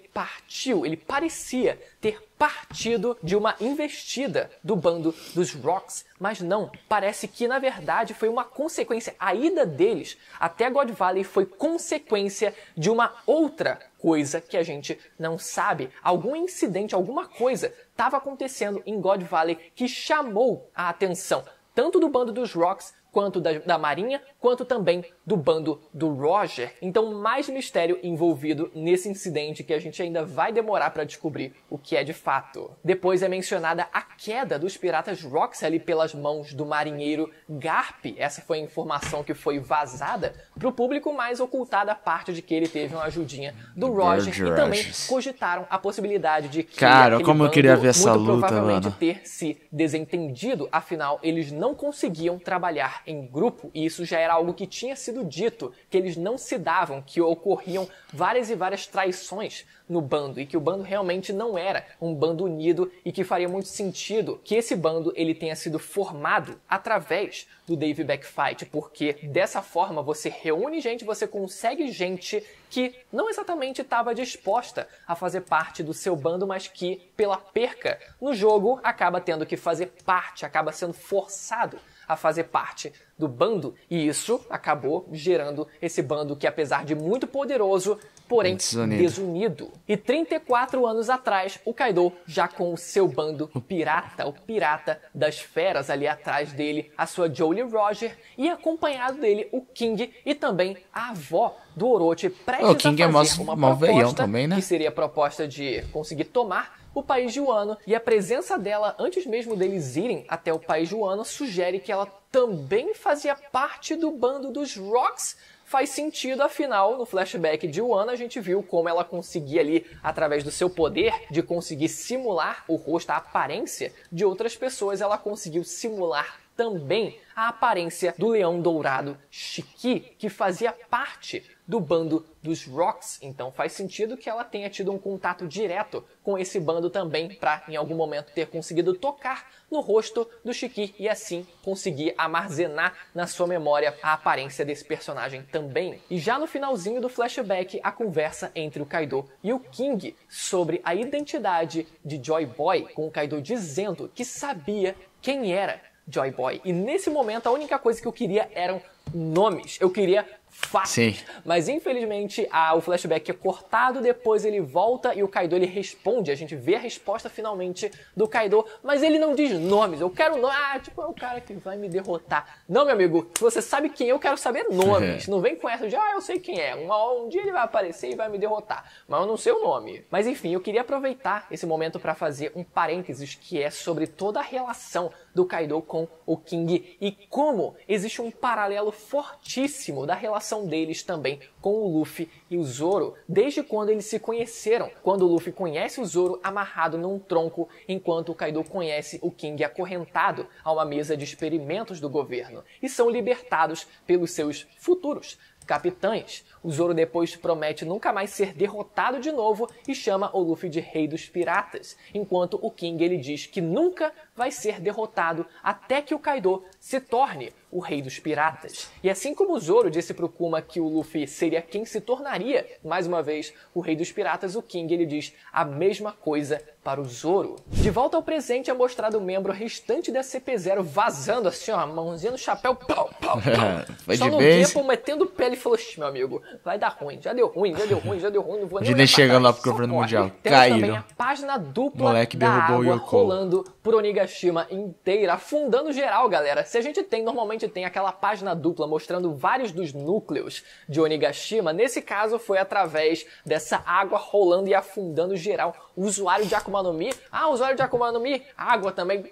parecia ter partido de uma investida do bando dos Rocks, mas não, parece que na verdade foi uma consequência, a ida deles até God Valley foi consequência de uma outra coisa que a gente não sabe. Algum incidente, alguma coisa estava acontecendo em God Valley que chamou a atenção tanto do bando dos Rocks, quanto da Marinha, quanto também do bando do Roger. Então, mais mistério envolvido nesse incidente que a gente ainda vai demorar para descobrir o que é de fato. Depois é mencionada a queda dos Piratas Rocks ali pelas mãos do marinheiro Garp. Essa foi a informação que foi vazada para o público, mas ocultada a parte de que ele teve uma ajudinha do Roger. E também cogitaram a possibilidade de que cara, como eu queria ver essa muito luta, provavelmente mano. ter se desentendido, afinal eles não conseguiam trabalhar em grupo, e isso já era algo que tinha sido dito, que eles não se davam, que ocorriam várias e várias traições no bando, e que o bando realmente não era um bando unido, e que faria muito sentido que esse bando ele tenha sido formado através do Davy Back Fight, porque dessa forma você reúne gente, você consegue gente que não exatamente estava disposta a fazer parte do seu bando, mas que pela perca no jogo acaba tendo que fazer parte, acaba sendo forçado a fazer parte do bando, e isso acabou gerando esse bando que, apesar de muito poderoso, porém desunido. E 34 anos atrás, o Kaido, já com o seu bando pirata, o pirata das feras ali atrás dele, a sua Jolly Roger, e acompanhado dele o King e também a avó do Orochi, prestes o King a fazer é uma mó veião proposta também, né? que seria a proposta de conseguir tomar o país de Wano, e a presença dela antes mesmo deles irem até o país de Wano sugere que ela também fazia parte do bando dos Rocks. Faz sentido, afinal, no flashback de Wano a gente viu como ela conseguia ali, através do seu poder de conseguir simular o rosto, a aparência de outras pessoas, ela conseguiu simular também a aparência do leão dourado Shiki, que fazia parte do bando dos Rocks. Então faz sentido que ela tenha tido um contato direto com esse bando também, para em algum momento ter conseguido tocar no rosto do Shiki e assim conseguir armazenar na sua memória a aparência desse personagem também. E já no finalzinho do flashback, a conversa entre o Kaido e o King sobre a identidade de Joy Boy, com o Kaido dizendo que sabia quem era Joy Boy. E nesse momento a única coisa que eu queria eram nomes. Eu queria fatos. Sim. Mas infelizmente o flashback é cortado, depois ele volta e o Kaido ele responde. A gente vê a resposta finalmente do Kaido, mas ele não diz nomes. Eu quero nome. Tipo, é o cara que vai me derrotar. Não, meu amigo, se você sabe quem eu quero saber nomes. Não vem com essa de, eu sei quem é. Um dia ele vai aparecer e vai me derrotar. Mas eu não sei o nome. Mas enfim, eu queria aproveitar esse momento para fazer um parênteses que é sobre toda a relação do Kaido com o King e como existe um paralelo fortíssimo da relação deles também com o Luffy e o Zoro, desde quando eles se conheceram, quando o Luffy conhece o Zoro amarrado num tronco, enquanto o Kaido conhece o King acorrentado a uma mesa de experimentos do governo, e são libertados pelos seus futuros capitães. O Zoro depois promete nunca mais ser derrotado de novo e chama o Luffy de Rei dos Piratas, enquanto o King ele diz que nunca vai ser derrotado até que o Kaido se torne o Rei dos Piratas. E assim como o Zoro disse pro Kuma que o Luffy seria quem se tornaria, mais uma vez, o Rei dos Piratas, o King ele diz a mesma coisa para o Zoro. De volta ao presente é mostrado o membro restante da CP0 vazando assim, ó, mãozinha no chapéu, pau, pau, pau. Só no Gepo metendo pele e falou, meu amigo, vai dar ruim, já deu ruim, não vou nem olhar chegando lá pro governo mundial, caíram. Também a página dupla moleque da derrubou água o Yoko rolando por Onigashima inteira, afundando geral, galera. Se a gente normalmente tem aquela página dupla mostrando vários dos núcleos de Onigashima, nesse caso foi através dessa água rolando e afundando geral. O usuário de Akuma no Mi, usuário de Akuma no Mi, água também,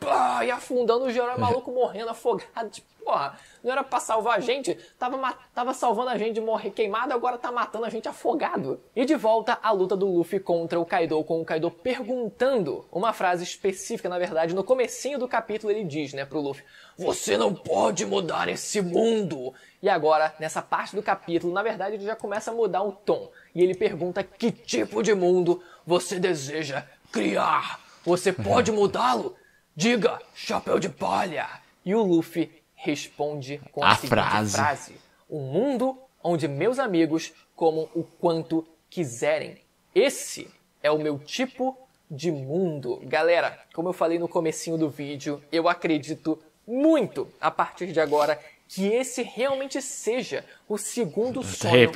e afundando geral, maluco morrendo, afogado, tipo, porra, não era pra salvar a gente, tava salvando a gente de morrer queimado, agora tá matando a gente afogado. E de volta a luta do Luffy contra o Kaido, com o Kaido perguntando uma frase específica, na verdade, no comecinho do capítulo ele diz, pro Luffy, você não pode mudar esse mundo. E agora, nessa parte do capítulo, na verdade ele já começa a mudar o tom. E ele pergunta que tipo de mundo você deseja criar. Você pode mudá-lo? Diga, chapéu de palha. E o Luffy responde com a seguinte frase. Um mundo onde meus amigos comam o quanto quiserem. Esse é o meu tipo de mundo. Galera, como eu falei no comecinho do vídeo, eu acredito muito, a partir de agora, que esse realmente seja o segundo sonho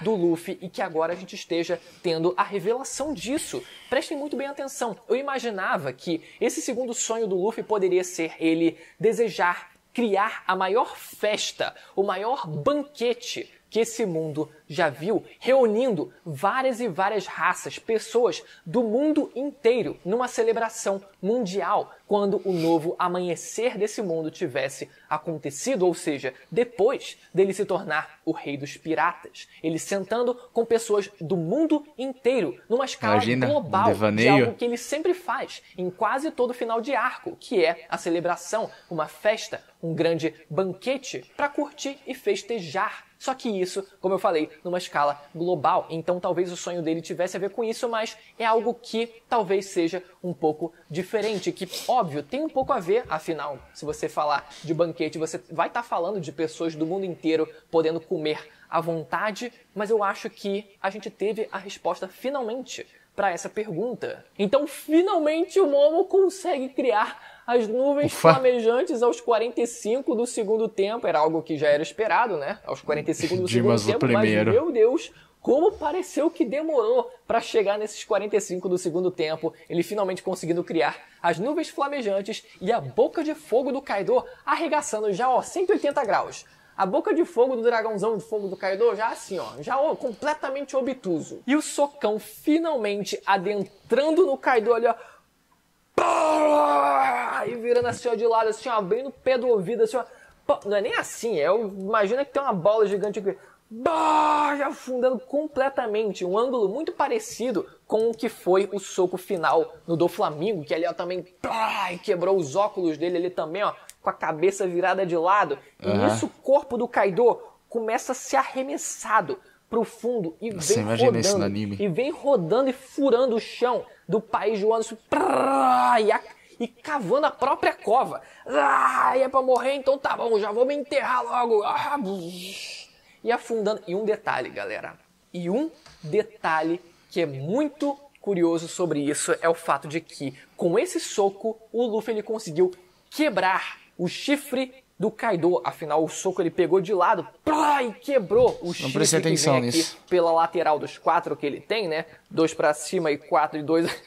do Luffy e que agora a gente esteja tendo a revelação disso. Prestem muito bem atenção. Eu imaginava que esse segundo sonho do Luffy poderia ser ele desejar criar a maior festa, o maior banquete que esse mundo já viu, reunindo várias e várias raças, pessoas do mundo inteiro, numa celebração mundial, quando o novo amanhecer desse mundo tivesse acontecido, ou seja, depois dele se tornar o Rei dos Piratas. Ele sentando com pessoas do mundo inteiro, numa escala global, de algo que ele sempre faz, em quase todo final de arco, que é a celebração, uma festa, um grande banquete para curtir e festejar. Só que isso, como eu falei, numa escala global. Então talvez o sonho dele tivesse a ver com isso, mas é algo que talvez seja um pouco diferente, que, óbvio, tem um pouco a ver, afinal, se você falar de banquete, você vai estar falando de pessoas do mundo inteiro podendo comer à vontade, mas eu acho que a gente teve a resposta finalmente para essa pergunta. Então, finalmente o Momo consegue criar as nuvens flamejantes aos 45 do segundo tempo. Era algo que já era esperado, né? Aos 45 do segundo tempo, mas, meu Deus, como pareceu que demorou para chegar nesses 45 do segundo tempo, ele finalmente conseguindo criar as nuvens flamejantes e a boca de fogo do Kaido arregaçando já, 180 graus. A boca de fogo do dragãozão de fogo do Kaido já assim, ó, já completamente obtuso. E o socão finalmente adentrando no Kaido ali, ó. E virando assim, ó, de lado, assim, ó, abrindo o pé do ouvido, assim, ó. Não é nem assim, imagina que tem uma bola gigante aqui. Afundando completamente, um ângulo muito parecido com o que foi o soco final no Doflamingo, que ali, ó, também quebrou os óculos dele ali também, ó, com a cabeça virada de lado. E nisso o corpo do Kaido começa a ser arremessado pro fundo e vem rodando. E vem rodando e furando o chão do país de Wano e cavando a própria cova. E é pra morrer, então tá bom, já vou me enterrar logo. E afundando. E um detalhe, galera. E um detalhe que é muito curioso sobre isso é o fato de que, com esse soco, o Luffy ele conseguiu quebrar o chifre do Kaido. Afinal, o soco ele pegou de lado e quebrou o chifre que vem aqui pela lateral dos 4 que ele tem, né? 2 pra cima e 4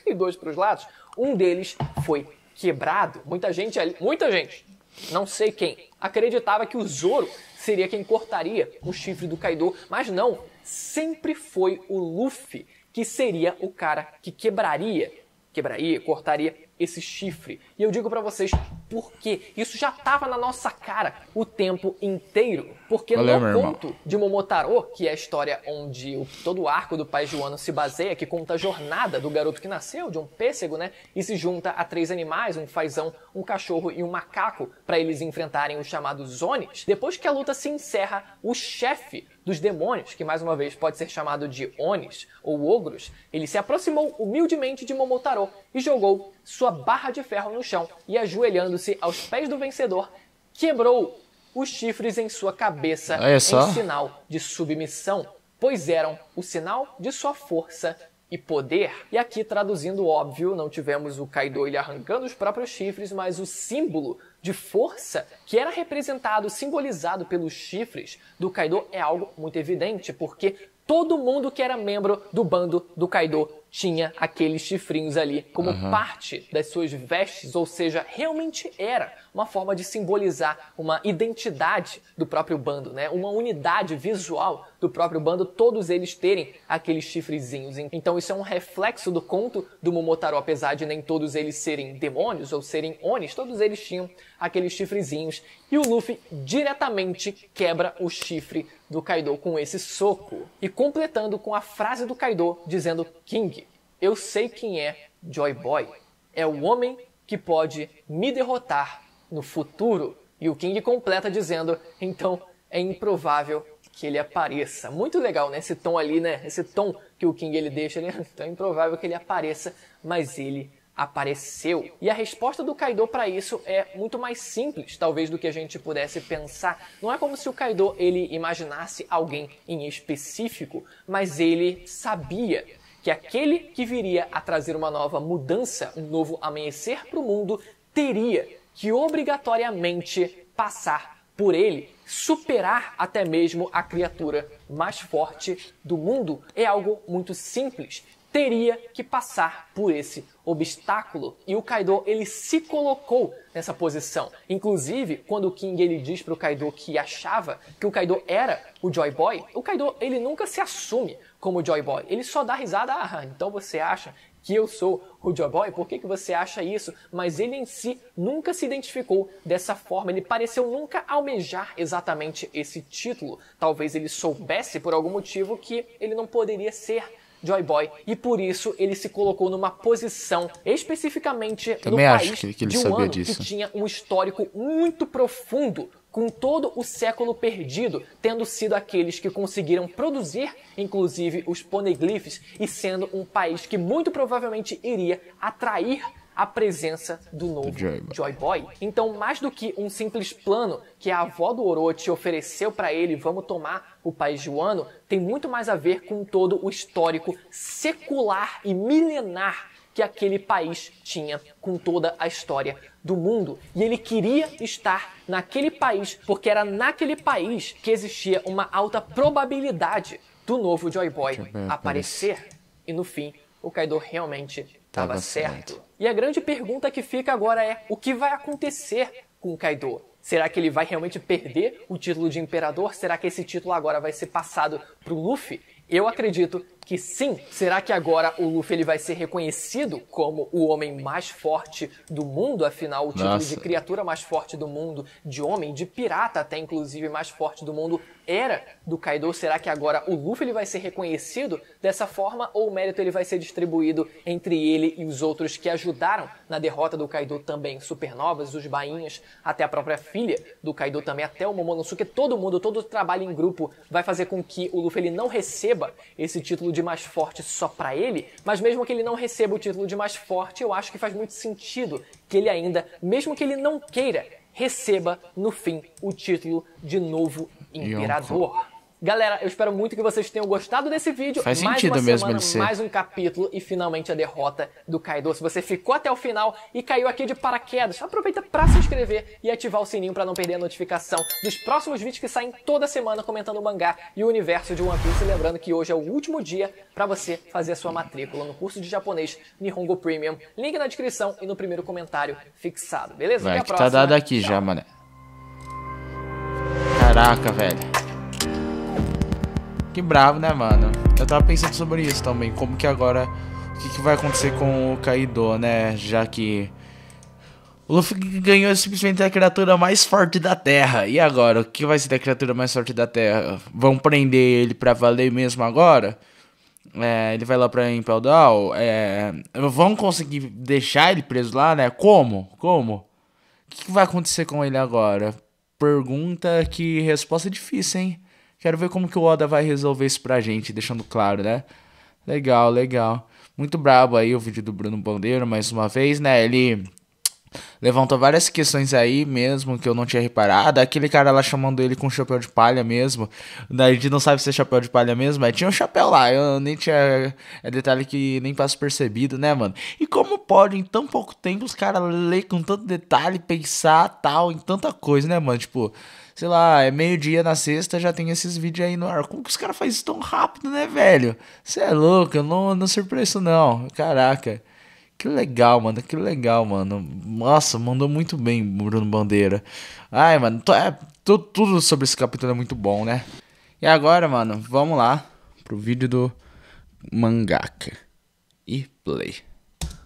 e 2 pros lados. Um deles foi quebrado. Muita gente, não sei quem, acreditava que o Zoro seria quem cortaria o chifre do Kaido, mas não, sempre foi o Luffy que seria o cara que cortaria esse chifre. E eu digo pra vocês por quê. Isso já tava na nossa cara o tempo inteiro. Porque no conto de Momotaro, que é a história onde todo o arco do País de Wano se baseia, que conta a jornada do garoto que nasceu de um pêssego, né? E se junta a 3 animais, um fazão, um cachorro e um macaco, para eles enfrentarem os chamados Onis. Depois que a luta se encerra, o chefe dos demônios, que mais uma vez pode ser chamado de Onis ou Ogros, ele se aproximou humildemente de Momotaro e jogou sua barra de ferro no chão e, ajoelhando-se aos pés do vencedor, quebrou os chifres em sua cabeça em sinal de submissão, pois eram o sinal de sua força e poder. E aqui, traduzindo óbvio, não tivemos o Kaido ele arrancando os próprios chifres, mas o símbolo de força que era representado, simbolizado pelos chifres do Kaido é algo muito evidente, porque todo mundo que era membro do bando do Kaido tinha aqueles chifrinhos ali como parte das suas vestes, ou seja, realmente era uma forma de simbolizar uma identidade do próprio bando, né? Uma unidade visual do próprio bando, todos eles terem aqueles chifrezinhos. Então isso é um reflexo do conto do Momotaro, apesar de nem todos eles serem demônios ou serem Onis, todos eles tinham aqueles chifrezinhos. E o Luffy diretamente quebra o chifre do Kaido com esse soco. E completando com a frase do Kaido dizendo: King, eu sei quem é Joy Boy. É o homem que pode me derrotar no futuro. E o King completa dizendo: então é improvável que ele apareça. Muito legal, né? Esse tom ali, né? Esse tom que o King ele deixa ali. Então é improvável que ele apareça, mas ele apareceu. E a resposta do Kaido para isso é muito mais simples, talvez, do que a gente pudesse pensar. Não é como se o Kaido ele imaginasse alguém em específico, mas ele sabia que aquele que viria a trazer uma nova mudança, um novo amanhecer para o mundo, teria que obrigatoriamente passar por ele, superar até mesmo a criatura mais forte do mundo. É algo muito simples. Teria que passar por esse obstáculo. E o Kaido, ele se colocou nessa posição. Inclusive, quando o King ele diz pro Kaido que achava que o Kaido era o Joy Boy, o Kaido ele nunca se assume como Joy Boy. Ele só dá risada: ah, então você acha que eu sou o Joy Boy? Por que você acha isso? Mas ele em si nunca se identificou dessa forma. Ele pareceu nunca almejar exatamente esse título. Talvez ele soubesse por algum motivo que ele não poderia ser Joy Boy, e por isso ele se colocou numa posição especificamente no país de Wano, que tinha um histórico muito profundo, com todo o século perdido, tendo sido aqueles que conseguiram produzir, inclusive, os poneglyphs, e sendo um país que muito provavelmente iria atrair a presença do novo Joy Boy. Então, mais do que um simples plano que a avó do Orochi ofereceu para ele, vamos tomar o país de Wano, tem muito mais a ver com todo o histórico secular e milenar que aquele país tinha, com toda a história do mundo. E ele queria estar naquele país, porque era naquele país que existia uma alta probabilidade do novo Joy Boy aparecer. E no fim, o Kaido realmente estava certo. E a grande pergunta que fica agora é: o que vai acontecer com o Kaido? Será que ele vai realmente perder o título de Imperador? Será que esse título agora vai ser passado pro Luffy? Eu acredito que sim. Será que agora o Luffy ele vai ser reconhecido como o homem mais forte do mundo? Afinal, o título de criatura mais forte do mundo, de homem, de pirata até inclusive mais forte do mundo, era do Kaido. Será que agora o Luffy ele vai ser reconhecido dessa forma? Ou o mérito ele vai ser distribuído entre ele e os outros que ajudaram na derrota do Kaido também? Supernovas, os bainhas, até a própria filha do Kaido também, até o Momonosuke. Todo mundo, todo o trabalho em grupo vai fazer com que o Luffy ele não receba esse título de mais forte só pra ele, mas mesmo que ele não receba o título de mais forte, eu acho que faz muito sentido que ele ainda, mesmo que ele não queira, receba no fim o título de novo Imperador. Galera, eu espero muito que vocês tenham gostado desse vídeo. Faz mais sentido uma mesmo semana, ele ser. mais um capítulo e finalmente a derrota do Kaido. Se você ficou até o final e caiu aqui de paraquedas, aproveita para se inscrever e ativar o sininho para não perder a notificação dos próximos vídeos que saem toda semana comentando o mangá e o universo de One Piece. Lembrando que hoje é o último dia para você fazer a sua matrícula no curso de japonês Nihongo Premium. Link na descrição e no primeiro comentário fixado, beleza? Vai Até a que próxima. tá dado aqui Tchau. já, mané. Caraca, velho. Que bravo, né, mano? Eu tava pensando sobre isso também. Como que agora... O que vai acontecer com o Kaido, né? Já que... O Luffy ganhou simplesmente a criatura mais forte da Terra. E agora? O que vai ser da criatura mais forte da Terra? Vão prender ele pra valer mesmo agora? Ele vai lá pra Impel Down? Vão conseguir deixar ele preso lá, né? Como? O que vai acontecer com ele agora? Pergunta que resposta difícil, hein? Quero ver como que o Oda vai resolver isso pra gente, deixando claro, né? Legal. Muito brabo aí o vídeo do Bruno Bandeira, mais uma vez, né? Ele levantou várias questões aí mesmo que eu não tinha reparado. Aquele cara lá chamando ele com chapéu de palha mesmo. A gente não sabe se é chapéu de palha mesmo, mas tinha um chapéu lá. Eu nem tinha... É detalhe que nem passa percebido, né, mano? E como pode, em tão pouco tempo, os caras ler com tanto detalhe, pensar tal, em tanta coisa, né, mano? Tipo... Sei lá, é meio-dia na sexta, já tem esses vídeos aí no ar. Como que os caras fazem isso tão rápido, né, velho? Você é louco, eu não surpreendo não. Caraca. Que legal, mano. Nossa, mandou muito bem, Bruno Bandeira. Ai, mano, tudo sobre esse capítulo é muito bom, né? E agora, mano, vamos lá pro vídeo do mangaka. E play.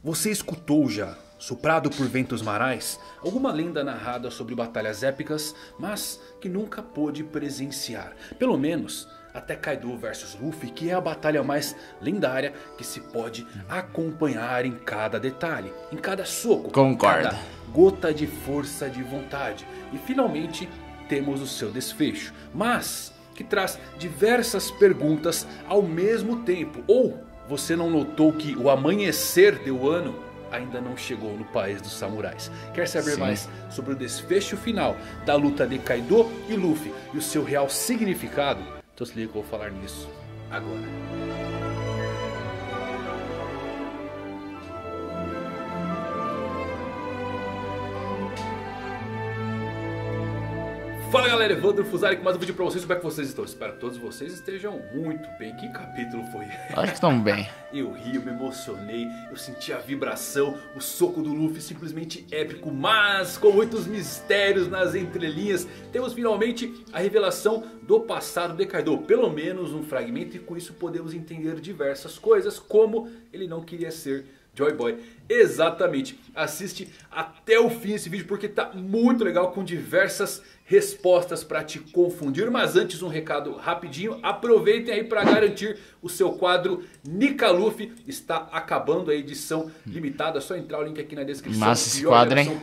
Você escutou já, soprado por ventos marais, alguma lenda narrada sobre batalhas épicas, mas que nunca pôde presenciar. Pelo menos até Kaido vs Luffy, que é a batalha mais lendária que se pode acompanhar em cada detalhe, em cada soco, Concordo. cada gota de força de vontade. E finalmente temos o seu desfecho, mas que traz diversas perguntas ao mesmo tempo. Ou você não notou que o amanhecer de Wano ainda não chegou no país dos samurais? Quer saber mais sobre o desfecho final da luta de Kaido e Luffy e o seu real significado? Então se liga que eu vou falar nisso agora. Fala galera, Evandro Fusari com mais um vídeo pra vocês. Como é que vocês estão? Espero que todos vocês estejam muito bem. Que capítulo foi? Acho que estão bem. Eu ri, eu me emocionei, eu senti a vibração, o soco do Luffy simplesmente épico, mas com muitos mistérios nas entrelinhas. Temos finalmente a revelação do passado de Kaido, pelo menos um fragmento, e com isso podemos entender diversas coisas, como ele não queria ser Joy Boy. Exatamente, assiste até o fim esse vídeo porque tá muito legal, com diversas respostas para te confundir. Mas antes um recado rapidinho, aproveitem aí para garantir o seu quadro Nika Luffy. Está acabando a edição limitada, é só entrar o link aqui na descrição. Massa esse quadro, hein?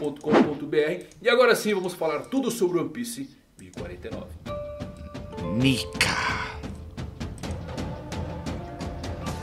E agora sim vamos falar tudo sobre One Piece 1049. Nika.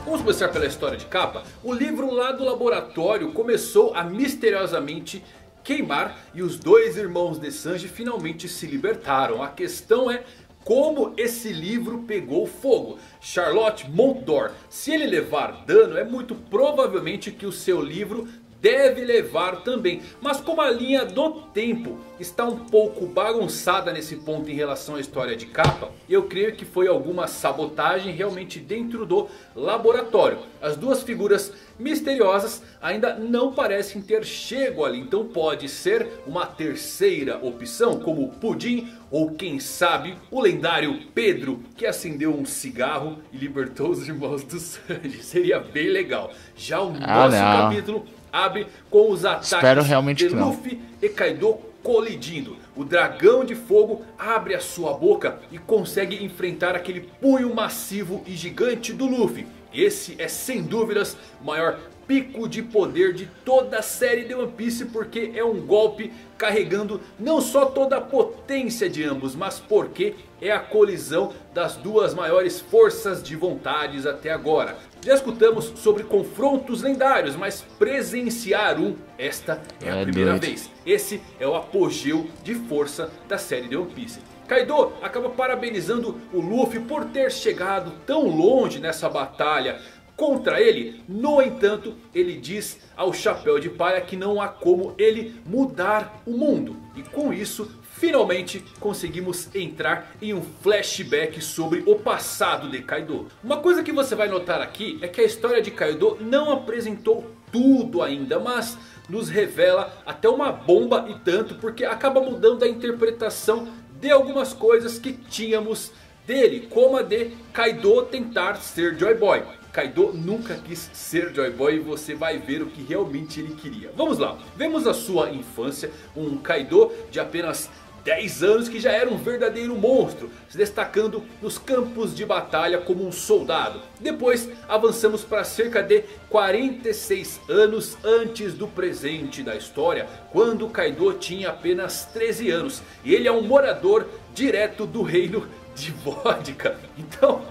Vamos começar pela história de capa. O livro lá do laboratório começou a misteriosamente queimar e os dois irmãos de Sanji finalmente se libertaram. A questão é como esse livro pegou fogo. Charlotte Montdor, se ele levar dano, é muito provavelmente que o seu livro deve levar também. Mas como a linha do tempo está um pouco bagunçada nesse ponto em relação à história de Kappa, eu creio que foi alguma sabotagem realmente dentro do laboratório. As duas figuras misteriosas ainda não parecem ter chego ali, então pode ser uma terceira opção, como o Pudim ou quem sabe o lendário Pedro, que acendeu um cigarro e libertou os irmãos do Sanji. Seria bem legal. Já o nosso capítulo abre com os ataques de Luffy e Kaido colidindo. O dragão de fogo abre a sua boca e consegue enfrentar aquele punho massivo e gigante do Luffy. Esse é sem dúvidas o maior pico de poder de toda a série de One Piece, porque é um golpe carregando não só toda a potência de ambos, mas porque é a colisão das duas maiores forças de vontades até agora. Já escutamos sobre confrontos lendários, mas presenciar esta é a primeira vez. Esse é o apogeu de força da série de One Piece. Kaido acaba parabenizando o Luffy por ter chegado tão longe nessa batalha contra ele. No entanto, ele diz ao Chapéu de Palha que não há como ele mudar o mundo. E com isso, finalmente conseguimos entrar em um flashback sobre o passado de Kaido. Uma coisa que você vai notar aqui é que a história de Kaido não apresentou tudo ainda, mas nos revela até uma bomba e tanto, porque acaba mudando a interpretação de algumas coisas que tínhamos dele, como a de Kaido tentar ser Joy Boy. Kaido nunca quis ser Joy Boy e você vai ver o que realmente ele queria. Vamos lá, vemos a sua infância, um Kaido de apenas 10 anos que já era um verdadeiro monstro, se destacando nos campos de batalha como um soldado. Depois avançamos para cerca de 46 anos antes do presente da história, quando Kaido tinha apenas 13 anos. E ele é um morador direto do reino de Vodka. Então,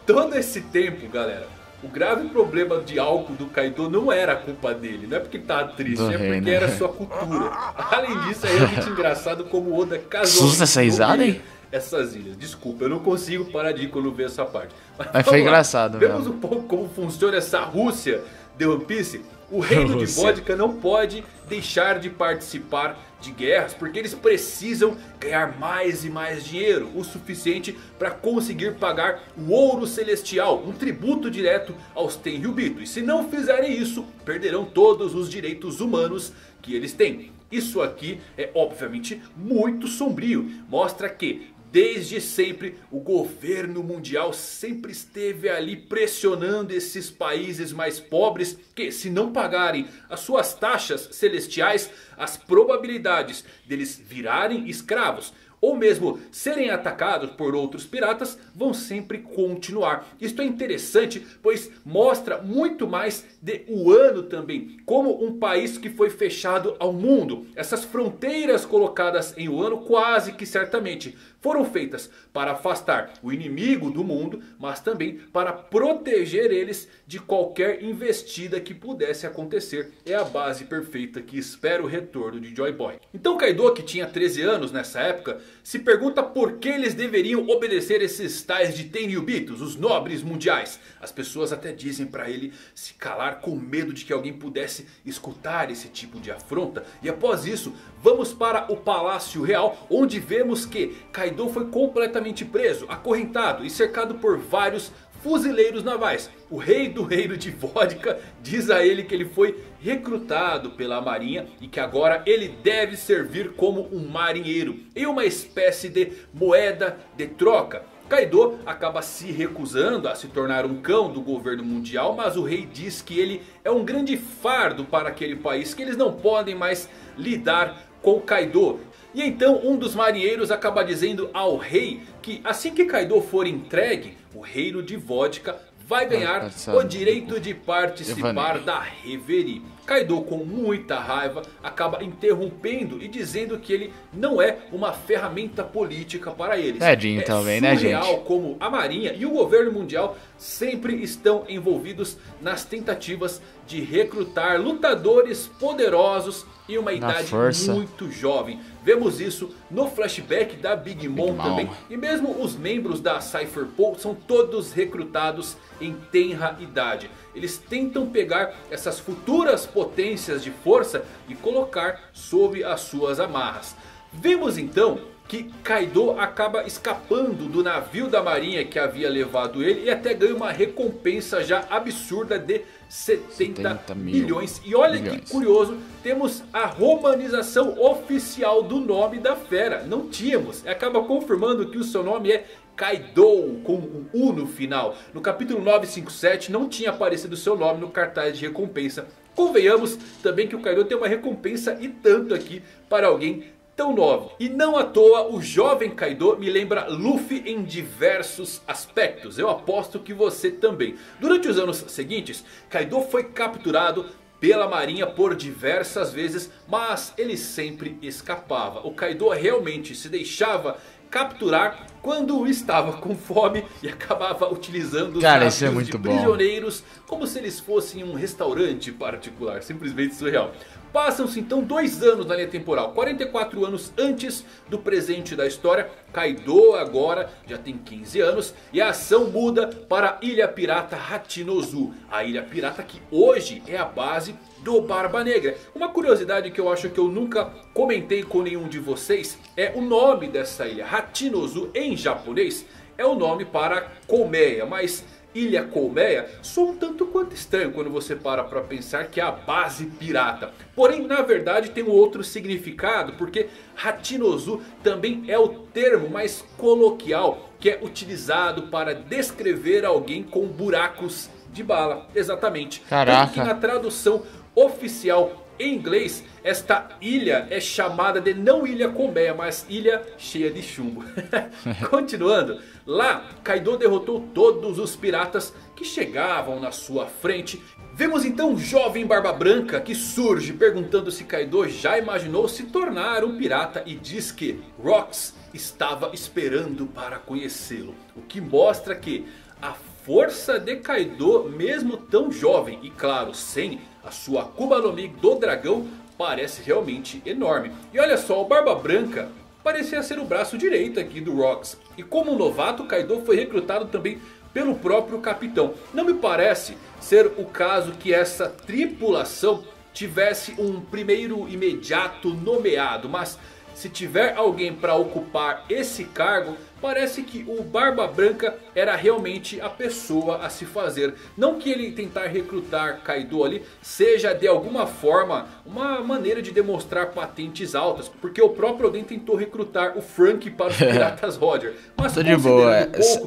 todo esse tempo, galera, o grave problema de álcool do Kaido não era a culpa dele. Não é porque ele tava triste, é porque era sua cultura. Além disso, é realmente engraçado como o Oda casou essa risada, hein? Essas ilhas. Desculpa, eu não consigo parar de ir quando ver essa parte. Mas foi engraçado mesmo. Vemos um pouco como funciona essa Rússia de One Piece. O reino de Vodka não pode deixar de participar de guerras, porque eles precisam ganhar mais e mais dinheiro, o suficiente para conseguir pagar o ouro celestial, um tributo direto aos Tenryubito. E se não fizerem isso, perderão todos os direitos humanos que eles têm. Isso aqui é obviamente muito sombrio, mostra que desde sempre o governo mundial sempre esteve ali pressionando esses países mais pobres que, se não pagarem as suas taxas celestiais, as probabilidades deles virarem escravos ou mesmo serem atacados por outros piratas vão sempre continuar. Isto é interessante, pois mostra muito mais de Wano também, como um país que foi fechado ao mundo. Essas fronteiras colocadas em Wano quase que certamente foram feitas para afastar o inimigo do mundo, mas também para proteger eles de qualquer investida que pudesse acontecer. É a base perfeita que espera o retorno de Joy Boy. Então Kaido, que tinha 13 anos nessa época, se pergunta por que eles deveriam obedecer esses tais de Tenryubitos, os nobres mundiais. As pessoas até dizem para ele se calar com medo de que alguém pudesse escutar esse tipo de afronta. E após isso, vamos para o Palácio Real, onde vemos que Kaido foi completamente preso, acorrentado e cercado por vários fuzileiros navais. O rei do reino de Vodka diz a ele que ele foi recrutado pela marinha e que agora ele deve servir como um marinheiro, em uma espécie de moeda de troca. Kaido acaba se recusando a se tornar um cão do governo mundial, mas o rei diz que ele é um grande fardo para aquele país, que eles não podem mais lidar com Kaido. E então um dos marinheiros acaba dizendo ao rei que assim que Kaido for entregue, o reino de Vodka vai ganhar o direito de participar da Reverie. Kaido, com muita raiva, acaba interrompendo e dizendo que ele não é uma ferramenta política para eles. Tadinho também, né, gente? Surreal como a marinha e o governo mundial sempre estão envolvidos nas tentativas de recrutar lutadores poderosos em uma idade muito jovem. Vemos isso no flashback da Big Mom também. E mesmo os membros da Cypher Pool são todos recrutados em tenra idade. Eles tentam pegar essas futuras potências de força e colocar sob as suas amarras. Vemos então que Kaido acaba escapando do navio da marinha que havia levado ele. E até ganha uma recompensa já absurda de 70 milhões. E olha que curioso, temos a romanização oficial do nome da fera. Não tínhamos, acaba confirmando que o seu nome é Kaido, com um U no final. No capítulo 957 não tinha aparecido o seu nome no cartaz de recompensa. Convenhamos também que o Kaido tem uma recompensa e tanto aqui para alguém tão novo. E não à toa o jovem Kaido me lembra Luffy em diversos aspectos. Eu aposto que você também. Durante os anos seguintes, Kaido foi capturado pela marinha por diversas vezes, mas ele sempre escapava. O Kaido realmente se deixava capturar quando estava com fome e acabava utilizando os navios de prisioneiros como se eles fossem um restaurante particular. Simplesmente surreal. Passam-se então 2 anos na linha temporal, 44 anos antes do presente da história. Kaido agora já tem 15 anos e a ação muda para a Ilha Pirata Hachinozu. A Ilha Pirata que hoje é a base do Barba Negra. Uma curiosidade que eu acho que eu nunca comentei com nenhum de vocês é o nome dessa ilha. Hachinozu em japonês é o nome para colmeia, mas Ilha Colmeia soa um tanto quanto estranho quando você para pensar que é a base pirata. Porém, na verdade tem um outro significado, porque Hachinozu também é o termo mais coloquial que é utilizado para descrever alguém com buracos de bala. Exatamente. Caraca. Tanto que na tradução oficial em inglês, esta ilha é chamada de não Ilha Colmeia, mas Ilha Cheia de Chumbo. Continuando, lá Kaido derrotou todos os piratas que chegavam na sua frente. Vemos então um jovem Barba Branca que surge perguntando se Kaido já imaginou se tornar um pirata. E diz que Rocks estava esperando para conhecê-lo. O que mostra que a força de Kaido, mesmo tão jovem e claro, sem a sua Akuma no Mi do dragão, parece realmente enorme. E olha só, o Barba Branca parecia ser o braço direito aqui do Rocks. E como novato, Kaido foi recrutado também pelo próprio capitão. Não me parece ser o caso que essa tripulação tivesse um primeiro imediato nomeado, mas se tiver alguém para ocupar esse cargo, parece que o Barba Branca era realmente a pessoa a se fazer. Não que ele tentar recrutar Kaido ali seja de alguma forma uma maneira de demonstrar patentes altas, porque o próprio Oden tentou recrutar o Frank para os Piratas Roger. Mas de boa,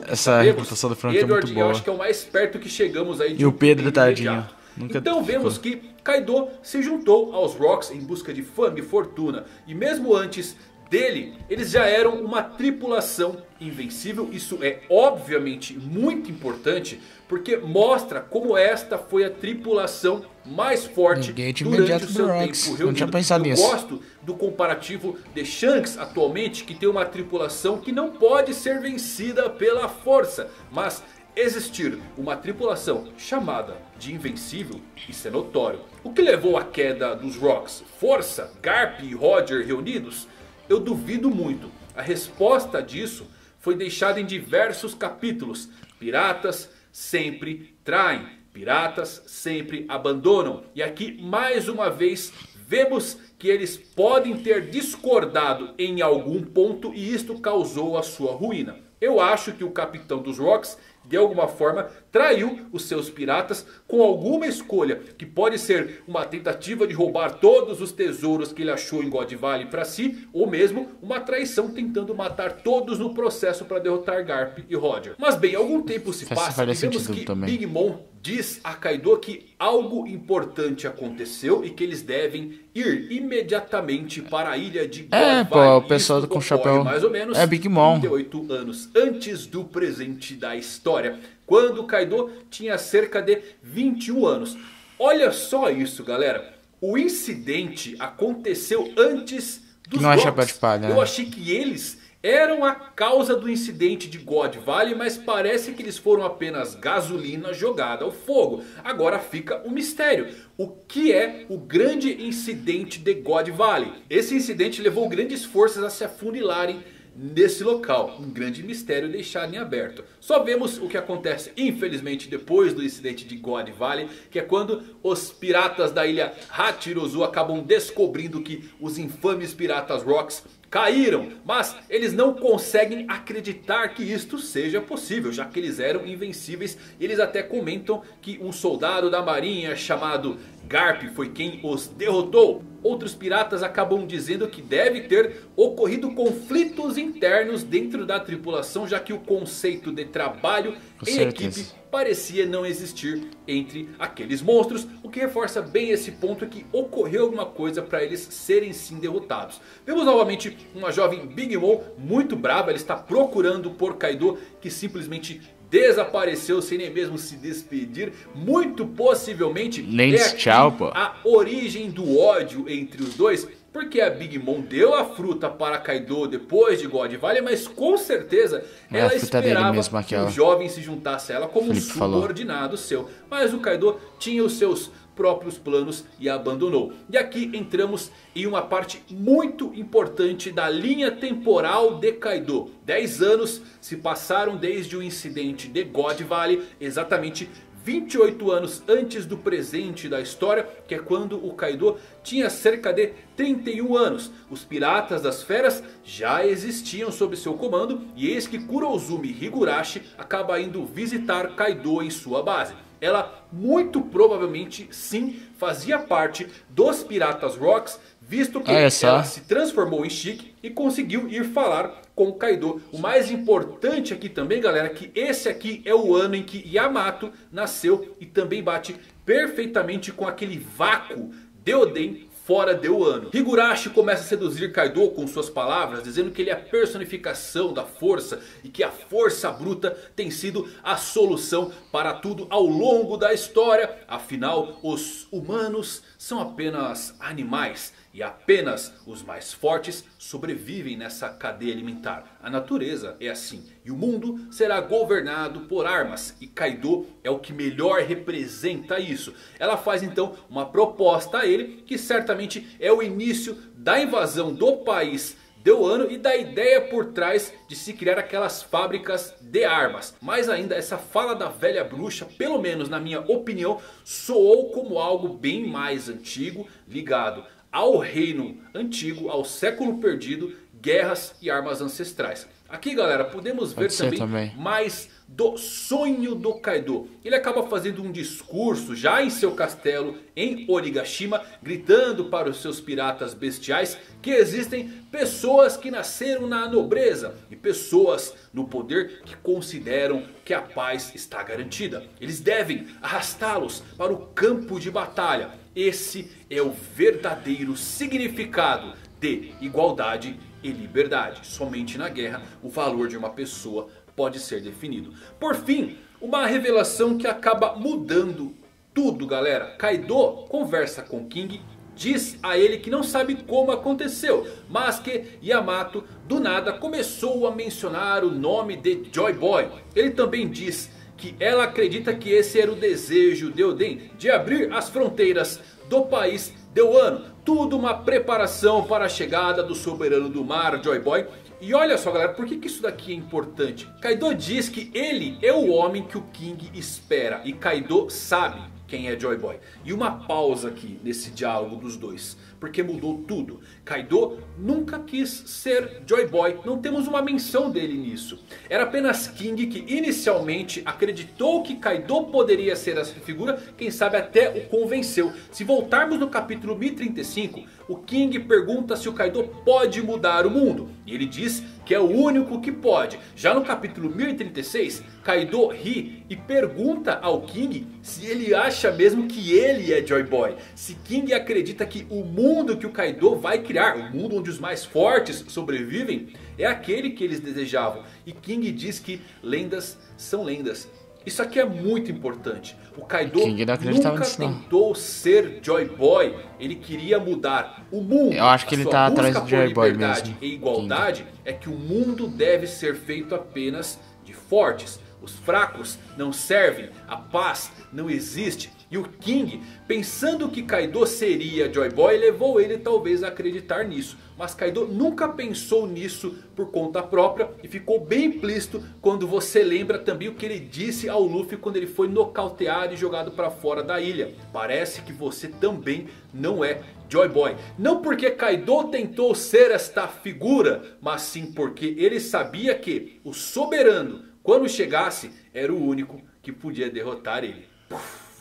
essa recrutação do Frank Edward, é muito boa. Eu acho que é o mais perto que chegamos aí de e o Pedro, tadinho. Então vemos que Kaido se juntou aos Rocks em busca de fama e fortuna. E mesmo antes dele, eles já eram uma tripulação invencível. Isso é obviamente muito importante, porque mostra como esta foi a tripulação mais forte durante o seu tempo reunido. Não tinha pensado Eu nisso. gosto do comparativo de Shanks atualmente, que tem uma tripulação que não pode ser vencida pela força, mas existir uma tripulação chamada de invencível, isso é notório. O que levou à queda dos Rocks? Força, Garp e Roger reunidos? Eu duvido muito. A resposta disso foi deixada em diversos capítulos. Piratas sempre traem. Piratas sempre abandonam. E aqui mais uma vez vemos que eles podem ter discordado em algum ponto e isto causou a sua ruína. Eu acho que o capitão dos Rocks de alguma forma traiu os seus piratas com alguma escolha, que pode ser uma tentativa de roubar todos os tesouros que ele achou em God Valley para si, ou mesmo uma traição tentando matar todos no processo para derrotar Garp e Roger. Mas bem, algum tempo se passa e vemos que Big Mom diz a Kaido que algo importante aconteceu e que eles devem ir imediatamente para a ilha de God Valley. O pessoal com chapéu mais ou menos é Big Mom. 38 anos antes do presente da história, quando Kaido tinha cerca de 21 anos. Olha só isso, galera. O incidente aconteceu antes dos Não é Rocks. chapéu de palha, Eu né? achei que eles eram a causa do incidente de God Valley, mas parece que eles foram apenas gasolina jogada ao fogo. Agora fica um mistério. O que é o grande incidente de God Valley? Esse incidente levou grandes forças a se afunilarem nesse local. Um grande mistério deixado em aberto. Só vemos o que acontece infelizmente depois do incidente de God Valley, que é quando os piratas da ilha Hachirozu acabam descobrindo que os infames piratas Rocks caíram, mas eles não conseguem acreditar que isto seja possível, já que eles eram invencíveis. Eles até comentam que um soldado da marinha chamado Garp foi quem os derrotou. Outros piratas acabam dizendo que deve ter ocorrido conflitos internos dentro da tripulação, já que o conceito de trabalho em equipe parecia não existir entre aqueles monstros. O que reforça bem esse ponto é que ocorreu alguma coisa para eles serem sim derrotados. Vemos novamente uma jovem Big Mom muito brava. Ela está procurando por Kaido, que simplesmente desapareceu sem nem mesmo se despedir. Muito possivelmente nem é aqui tchau, pô. a origem do ódio entre os dois. Porque a Big Mom deu a fruta para Kaido depois de God Valley, mas com certeza ela esperava mesmo, que o jovem se juntasse a ela como um subordinado seu. Mas o Kaido tinha os seus próprios planos e abandonou. E aqui entramos em uma parte muito importante da linha temporal de Kaido. 10 anos se passaram desde o incidente de God Valley, exatamente 28 anos antes do presente da história, que é quando o Kaido tinha cerca de 31 anos. Os piratas das feras já existiam sob seu comando, e eis que Kurozumi Higurashi acaba indo visitar Kaido em sua base. Ela muito provavelmente sim fazia parte dos piratas Rocks, visto que ela se transformou em Shiki e conseguiu ir falar com Kaido. O mais importante aqui também, galera, que esse aqui é o ano em que Yamato nasceu e também bate perfeitamente com aquele vácuo de Oden fora de Wano. Higurashi começa a seduzir Kaido com suas palavras, dizendo que ele é a personificação da força e que a força bruta tem sido a solução para tudo ao longo da história. Afinal, os humanos são apenas animais e apenas os mais fortes sobrevivem nessa cadeia alimentar. A natureza é assim e o mundo será governado por armas, e Kaido é o que melhor representa isso. Ela faz então uma proposta a ele, que certamente é o início da invasão do país de Wano e da ideia por trás de se criar aquelas fábricas de armas. Mas ainda essa fala da velha bruxa, pelo menos na minha opinião, soou como algo bem mais antigo, ligado ao reino antigo, ao século perdido, guerras e armas ancestrais. Aqui, galera, podemos ver também mais do sonho do Kaido. Ele acaba fazendo um discurso já em seu castelo em Onigashima, gritando para os seus piratas bestiais que existem pessoas que nasceram na nobreza e pessoas no poder que consideram que a paz está garantida. Eles devem arrastá-los para o campo de batalha. Esse é o verdadeiro significado de igualdade e liberdade. Somente na guerra o valor de uma pessoa pode ser definido. Por fim, uma revelação que acaba mudando tudo, galera. Kaido conversa com King, diz a ele que não sabe como aconteceu, mas que Yamato do nada começou a mencionar o nome de Joy Boy. Ele também diz que ela acredita que esse era o desejo de Oden, de abrir as fronteiras do país de Wano. Tudo uma preparação para a chegada do soberano do mar, Joy Boy. E olha só, galera, por que isso daqui é importante? Kaido diz que ele é o homem que o King espera, e Kaido sabe quem é Joy Boy. E uma pausa aqui nesse diálogo dos dois, porque mudou tudo. Kaido nunca quis ser Joy Boy, não temos uma menção dele nisso. Era apenas King que inicialmente acreditou que Kaido poderia ser essa figura, quem sabe até o convenceu. Se voltarmos no capítulo 1035, o King pergunta se o Kaido pode mudar o mundo, e ele diz que é o único que pode. Já no capítulo 1036, Kaido ri e pergunta ao King se ele acha mesmo que ele é Joy Boy. Se King acredita que o mundo que o Kaido vai criar, o mundo onde os mais fortes sobrevivem, é aquele que eles desejavam. E King diz que lendas são lendas. Isso aqui é muito importante. O Kaido King não acreditava nunca nisso, não. tentou ser Joy Boy. Ele queria mudar o mundo. Eu acho que A ele sua tá busca atrás do por Joy Boy liberdade mesmo, e igualdade é que o mundo deve ser feito apenas de fortes. Os fracos não servem, a paz não existe. E o King, pensando que Kaido seria Joy Boy, levou ele talvez a acreditar nisso. Mas Kaido nunca pensou nisso por conta própria e ficou bem implícito quando você lembra também o que ele disse ao Luffy quando ele foi nocauteado e jogado para fora da ilha. Parece que você também não é Joy Boy. Não porque Kaido tentou ser esta figura, mas sim porque ele sabia que o soberano, quando chegasse, era o único que podia derrotar ele.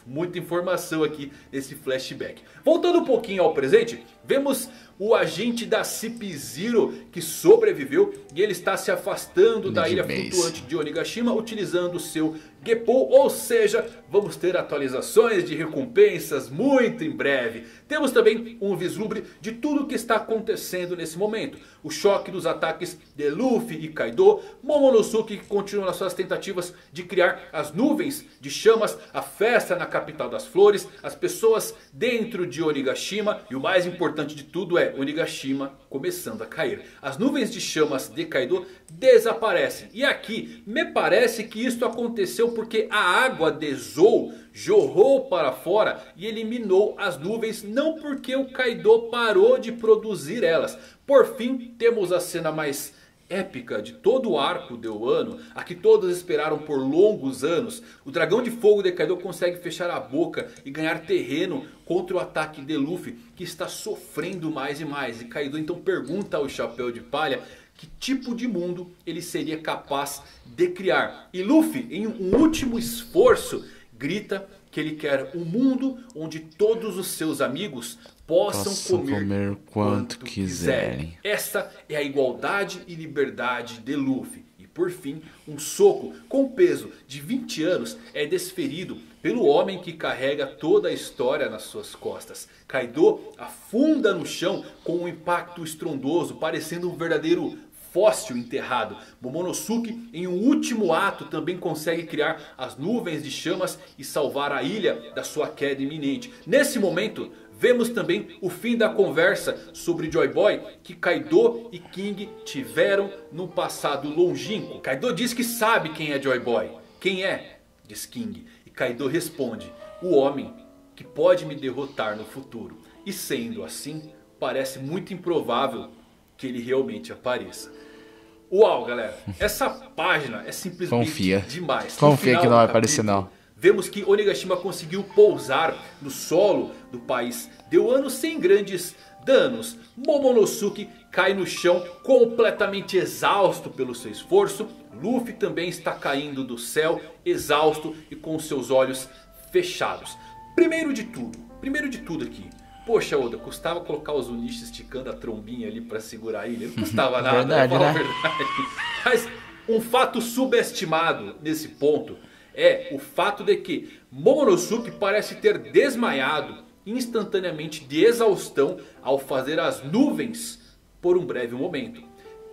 Muita informação aqui nesse flashback. Voltando um pouquinho ao presente, vemos o agente da CP0 que sobreviveu e ele está se afastando da ilha flutuante de Onigashima utilizando o seu Geppo, ou seja, vamos ter atualizações de recompensas muito em breve. Temos também um vislumbre de tudo o que está acontecendo nesse momento. O choque dos ataques de Luffy e Kaido, Momonosuke que continua nas suas tentativas de criar as nuvens de chamas, a festa na capital das flores, as pessoas dentro de Onigashima e o mais importante de tudo é Onigashima começando a cair. As nuvens de chamas de Kaido desaparecem. E aqui me parece que isso aconteceu porque a água de Zou jorrou para fora e eliminou as nuvens. Não porque o Kaido parou de produzir elas. Por fim temos a cena mais épica de todo o arco de Wano, a que todos esperaram por longos anos. O dragão de fogo de Kaido consegue fechar a boca e ganhar terreno contra o ataque de Luffy, que está sofrendo mais e mais. E Kaido então pergunta ao Chapéu de Palha que tipo de mundo ele seria capaz de criar. E Luffy, em um último esforço, grita que ele quer um mundo onde todos os seus amigos possam comer quanto quiserem. Essa é a igualdade e liberdade de Luffy. E por fim, um soco com peso de 20 anos é desferido pelo homem que carrega toda a história nas suas costas. Kaido afunda no chão com um impacto estrondoso, parecendo um verdadeiro fóssil enterrado. Momonosuke, em um último ato, também consegue criar as nuvens de chamas e salvar a ilha da sua queda iminente. Nesse momento, vemos também o fim da conversa sobre Joy Boy que Kaido e King tiveram no passado longínquo. Kaido diz que sabe quem é Joy Boy. Quem é? Diz King. E Kaido responde: o homem que pode me derrotar no futuro. E sendo assim, parece muito improvável que ele realmente apareça. Uau, galera, essa página é simplesmente demais. Confia que não vai aparecer não. Vemos que Onigashima conseguiu pousar no solo do país de Wano sem grandes danos. Momonosuke cai no chão completamente exausto pelo seu esforço. Luffy também está caindo do céu, exausto e com seus olhos fechados. Primeiro de tudo aqui. Poxa, Oda, custava colocar os Unishi esticando a trombinha ali pra segurar a ilha? Não custava nada, verdade, né? Verdade. Mas um fato subestimado nesse ponto é o fato de que Momonosuke parece ter desmaiado instantaneamente de exaustão ao fazer as nuvens por um breve momento.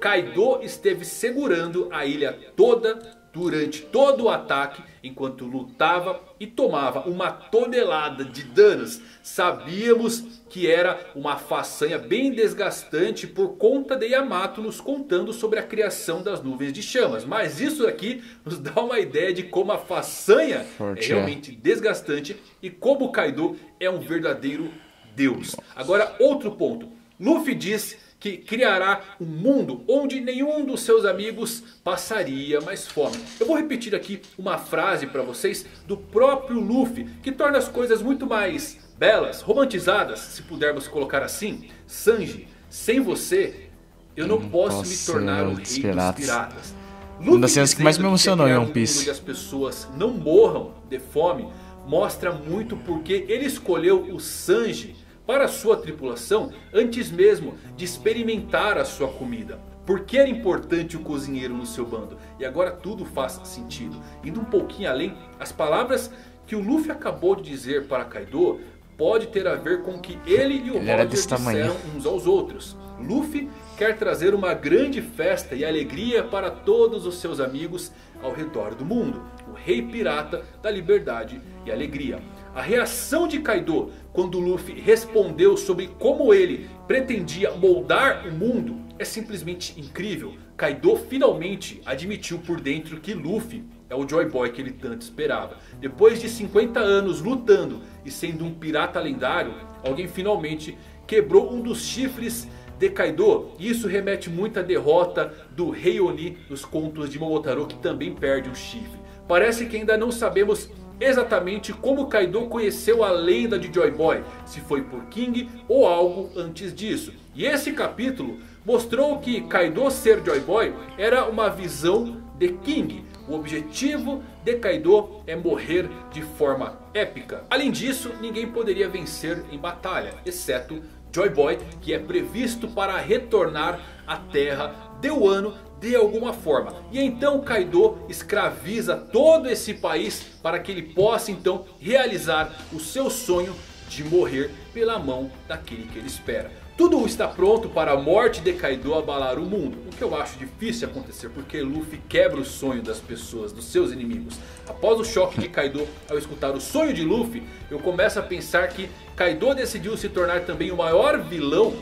Kaido esteve segurando a ilha toda durante todo o ataque, enquanto lutava e tomava uma tonelada de danos. Sabíamos que era uma façanha bem desgastante por conta de Yamato nos contando sobre a criação das nuvens de chamas. Mas isso aqui nos dá uma ideia de como a façanha é realmente desgastante e como Kaido é um verdadeiro deus. Agora, outro ponto. Luffy diz que criará um mundo onde nenhum dos seus amigos passaria mais fome. Eu vou repetir aqui uma frase para vocês do próprio Luffy, que torna as coisas muito mais belas, romantizadas, se pudermos colocar assim. Sanji, sem você, eu não posso me tornar o rei dos piratas. Uma das cenas que mais me emocionou em One Piece. Onde as pessoas não morram de fome, mostra muito porque ele escolheu o Sanji para a sua tripulação antes mesmo de experimentar a sua comida. Por que era importante o cozinheiro no seu bando? E agora tudo faz sentido. Indo um pouquinho além, as palavras que o Luffy acabou de dizer para Kaido pode ter a ver com o que ele e o Roger disseram uns aos outros. Luffy quer trazer uma grande festa e alegria para todos os seus amigos ao redor do mundo. O Rei Pirata da Liberdade e Alegria. A reação de Kaido quando Luffy respondeu sobre como ele pretendia moldar o mundo é simplesmente incrível. Kaido finalmente admitiu por dentro que Luffy é o Joy Boy que ele tanto esperava. Depois de 50 anos lutando e sendo um pirata lendário, alguém finalmente quebrou um dos chifres de Kaido. E isso remete muito à derrota do Rei Oni nos contos de Momotaro, que também perde um chifre. Parece que ainda não sabemos exatamente como Kaido conheceu a lenda de Joy Boy, se foi por King ou algo antes disso. E esse capítulo mostrou que Kaido ser Joy Boy era uma visão de King. O objetivo de Kaido é morrer de forma épica. Além disso, ninguém poderia vencer em batalha, exceto Joy Boy, que é previsto para retornar à terra de Wano de alguma forma. E então Kaido escraviza todo esse país para que ele possa então realizar o seu sonho de morrer pela mão daquele que ele espera. Tudo está pronto para a morte de Kaido abalar o mundo. O que eu acho difícil acontecer, porque Luffy quebra o sonho das pessoas, dos seus inimigos. Após o choque de Kaido ao escutar o sonho de Luffy, eu começo a pensar que Kaido decidiu se tornar também o maior vilão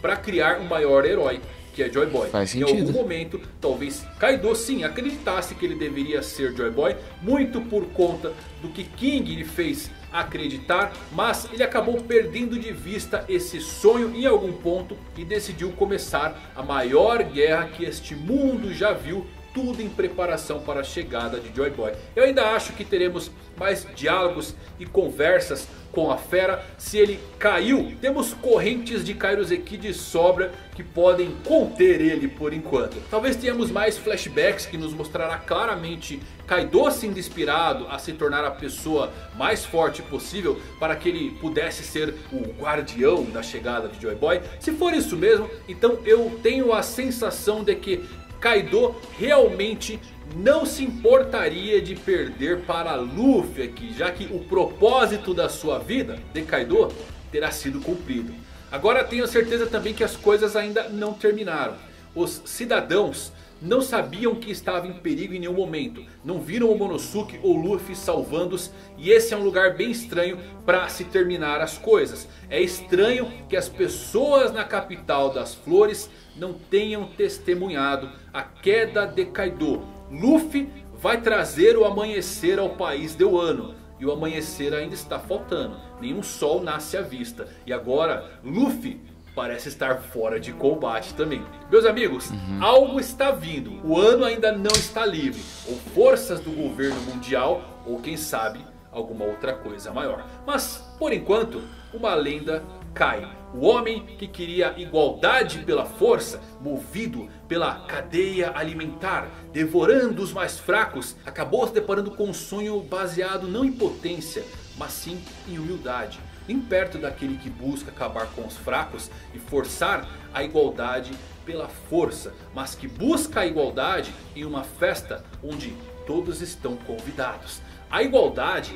para criar um maior herói, que é Joy Boy. Faz em sentido. algum momento, talvez Kaido sim acreditasse que ele deveria ser Joy Boy, muito por conta do que King lhe fez acreditar, mas ele acabou perdendo de vista esse sonho em algum ponto e decidiu começar a maior guerra que este mundo já viu. Tudo em preparação para a chegada de Joy Boy. Eu ainda acho que teremos mais diálogos e conversas com a fera. Se ele caiu, temos correntes de Kairoseki de sobra que podem conter ele por enquanto. Talvez tenhamos mais flashbacks que nos mostrará claramente Kaido sendo inspirado a se tornar a pessoa mais forte possível para que ele pudesse ser o guardião da chegada de Joy Boy. Se for isso mesmo, então eu tenho a sensação de que Kaido realmente não se importaria de perder para Luffy aqui, já que o propósito da sua vida de Kaido terá sido cumprido. Agora tenho certeza também que as coisas ainda não terminaram. Os cidadãos não sabiam que estava em perigo em nenhum momento. Não viram o Momonosuke ou Luffy salvando-os. E esse é um lugar bem estranho para se terminar as coisas. É estranho que as pessoas na capital das flores não tenham testemunhado a queda de Kaido. Luffy vai trazer o amanhecer ao país de Wano. E o amanhecer ainda está faltando. Nenhum sol nasce à vista. E agora Luffy parece estar fora de combate também. Meus amigos, algo está vindo. O Wano ainda não está livre. Ou forças do governo mundial, ou quem sabe alguma outra coisa maior. Mas por enquanto uma lenda cai. O homem que queria igualdade pela força, movido pela cadeia alimentar, devorando os mais fracos, acabou se deparando com um sonho baseado não em potência, mas sim em humildade. Nem perto daquele que busca acabar com os fracos e forçar a igualdade pela força, mas que busca a igualdade em uma festa onde todos estão convidados. A igualdade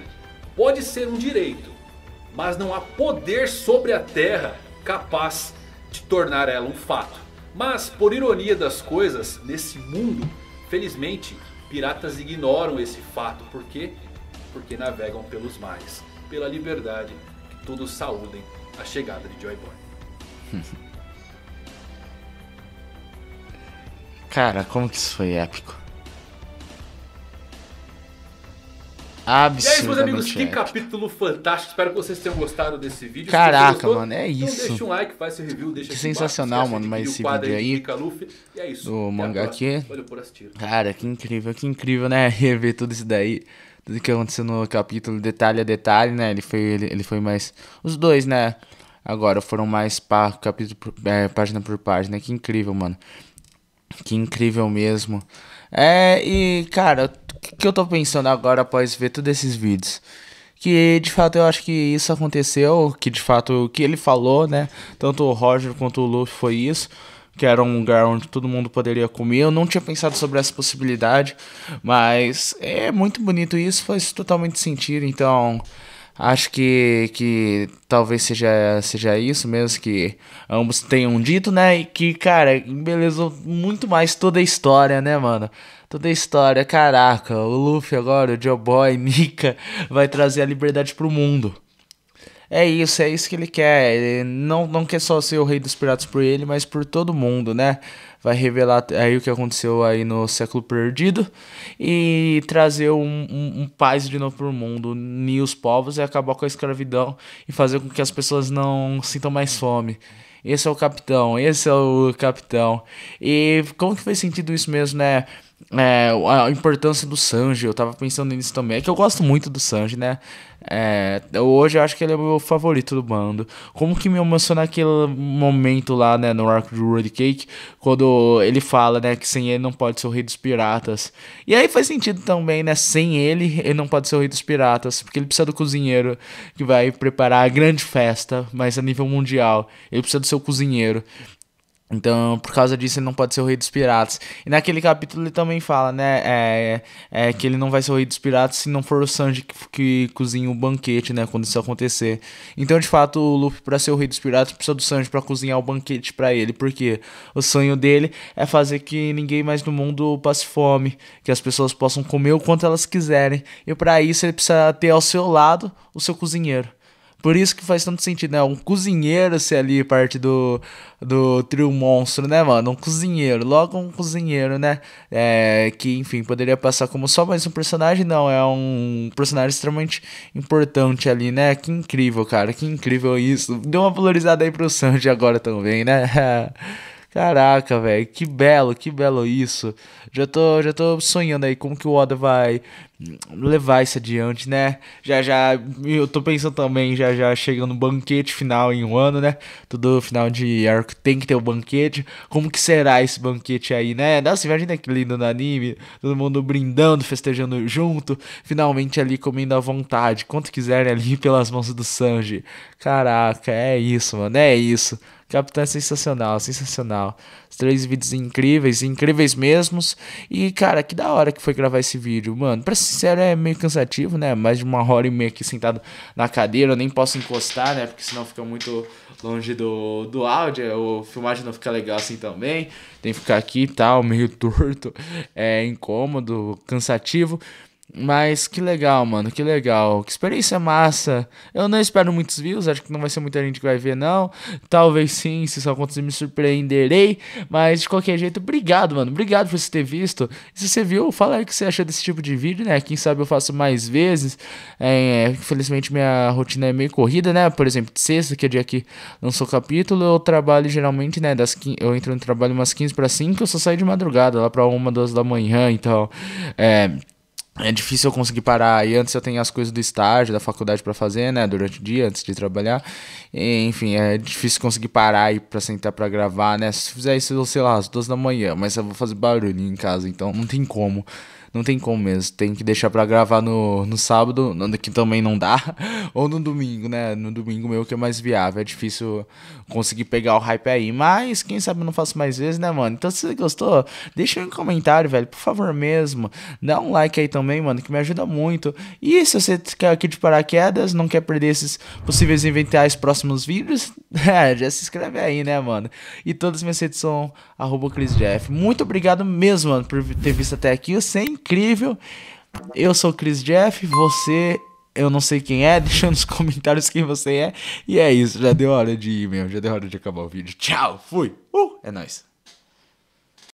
pode ser um direito, mas não há poder sobre a terra capaz de tornar ela um fato. Mas por ironia das coisas, nesse mundo, felizmente, piratas ignoram esse fato. Por quê? Porque navegam pelos mares, pela liberdade que todos saúdem a chegada de Joy Boy. Cara, como que isso foi épico. E é isso, meus Absurdamente amigos, que épico. capítulo fantástico. Espero que vocês tenham gostado desse vídeo. Caraca, Se você gostou, mano, é então isso. deixa um like, faz seu review, deixa Que aqui embaixo, sensacional, não esquece mano, de mas pedir esse o quadro vídeo aí Pica Luffy. E é isso. do Até a mangá próxima. aqui. Valeu por assistir. Cara, que incrível, né? Rever tudo isso daí. Tudo que aconteceu no capítulo, detalhe a detalhe, né? Ele foi mais... Os dois, né? Agora foram mais capítulo, página por página. Que incrível, mano. Que incrível mesmo. E, cara, o que eu tô pensando agora após ver todos esses vídeos? Que de fato eu acho que isso aconteceu, que de fato o que ele falou, né? Tanto o Roger quanto o Luffy foi isso. Que era um lugar onde todo mundo poderia comer. Eu não tinha pensado sobre essa possibilidade, mas é muito bonito isso, faz totalmente sentido. Então, Acho que talvez seja isso mesmo que ambos tenham dito, né? E que, cara, embelezou muito mais toda a história, né, mano? Toda a história, caraca, o Luffy agora, o Joe Boy, Nika, vai trazer a liberdade pro mundo. É isso que ele quer. Ele não quer só ser o rei dos piratas por ele, mas por todo mundo, né? Vai revelar aí o que aconteceu aí no século perdido e trazer um paz de novo pro mundo, unir os povos e acabar com a escravidão e fazer com que as pessoas não sintam mais fome. Esse é o capitão, esse é o capitão. E como que faz sentido isso mesmo, né? A importância do Sanji, eu tava pensando nisso também. É que eu gosto muito do Sanji, né? Hoje eu acho que ele é o meu favorito do bando. Como que me emociona aquele momento lá, né, no arco de Road Cake, quando ele fala, né, que sem ele não pode ser o rei dos piratas. E aí faz sentido também, né? Sem ele não pode ser o rei dos piratas, porque ele precisa do cozinheiro que vai preparar a grande festa, mas a nível mundial. Ele precisa do seu cozinheiro. Então, por causa disso, ele não pode ser o rei dos piratas. E naquele capítulo ele também fala, né, que ele não vai ser o rei dos piratas se não for o Sanji que cozinha o banquete, né, quando isso acontecer. Então, de fato, o Luffy, pra ser o rei dos piratas, precisa do Sanji pra cozinhar o banquete pra ele, porque o sonho dele é fazer que ninguém mais no mundo passe fome, que as pessoas possam comer o quanto elas quiserem. E pra isso ele precisa ter ao seu lado o seu cozinheiro. Por isso que faz tanto sentido, né? Um cozinheiro ser ali parte do trio monstro, né, mano? Um cozinheiro, logo um cozinheiro, né? Que, enfim, poderia passar como só mais um personagem, não. É um personagem extremamente importante ali, né? Que incrível, cara. Que incrível isso. Deu uma valorizada aí pro Sanji agora também, né? Caraca, velho, que belo isso. Já tô sonhando aí como que o Oda vai levar isso adiante, né? Já, eu tô pensando também, já chegando no banquete final em um ano, né? Todo final de arco tem que ter o banquete. Como que será esse banquete aí, né? Nossa, imagina que lindo no anime, todo mundo brindando, festejando junto, finalmente ali comendo à vontade, quanto quiserem ali pelas mãos do Sanji. Caraca, é isso, mano, é isso. Capitão é sensacional, sensacional. Os 3 vídeos incríveis mesmos. E, cara, que da hora que foi gravar esse vídeo, mano. Pra ser sincero, é meio cansativo, né? Mais de 1h30 aqui sentado na cadeira. Eu nem posso encostar, né? Porque senão fica muito longe do áudio. A filmagem não fica legal assim também. Tem que ficar aqui e tal, meio torto. É incômodo, cansativo. Mas que legal, mano, que legal. Que experiência massa. Eu não espero muitos views, acho que não vai ser muita gente que vai ver, não. Talvez sim, se isso acontecer, me surpreenderei. Mas de qualquer jeito, obrigado, mano. Obrigado por você ter visto. E se você viu, fala aí o que você achou desse tipo de vídeo, né? Quem sabe eu faço mais vezes. Infelizmente minha rotina é meio corrida, né? Por exemplo, de sexta, que é dia que lançou o capítulo, eu trabalho geralmente, né? Eu entro no trabalho umas 15:45, eu só saio de madrugada, lá pra 1, 2 da manhã. Então, é difícil eu conseguir parar. E antes eu tenho as coisas do estágio, da faculdade pra fazer, né? Durante o dia, antes de trabalhar. E, enfim, é difícil conseguir parar aí pra sentar pra gravar, né? Se fizer isso, sei lá, às 2 da manhã. Mas eu vou fazer barulho em casa, então não tem como. Não tem como mesmo. Tem que deixar pra gravar no sábado, que também não dá. Ou no domingo, né? No domingo meu que é mais viável. É difícil conseguir pegar o hype aí. Mas quem sabe eu não faço mais vezes, né, mano? Então se você gostou, deixa aí um comentário, velho. Por favor mesmo. Dá um like aí também, mano, que me ajuda muito. E se você quer aqui de paraquedas, não quer perder esses possíveis eventuais próximos vídeos, já se inscreve aí, né, mano? E todas as minhas redes são @ChrisJeff. Muito obrigado mesmo, mano, por ter visto até aqui. Você é incrível. Eu sou o Chris Jeff, você, eu não sei quem é, deixa nos comentários quem você é. E é isso, já deu hora de ir mesmo, já deu hora de acabar o vídeo. Tchau, fui. É nóis.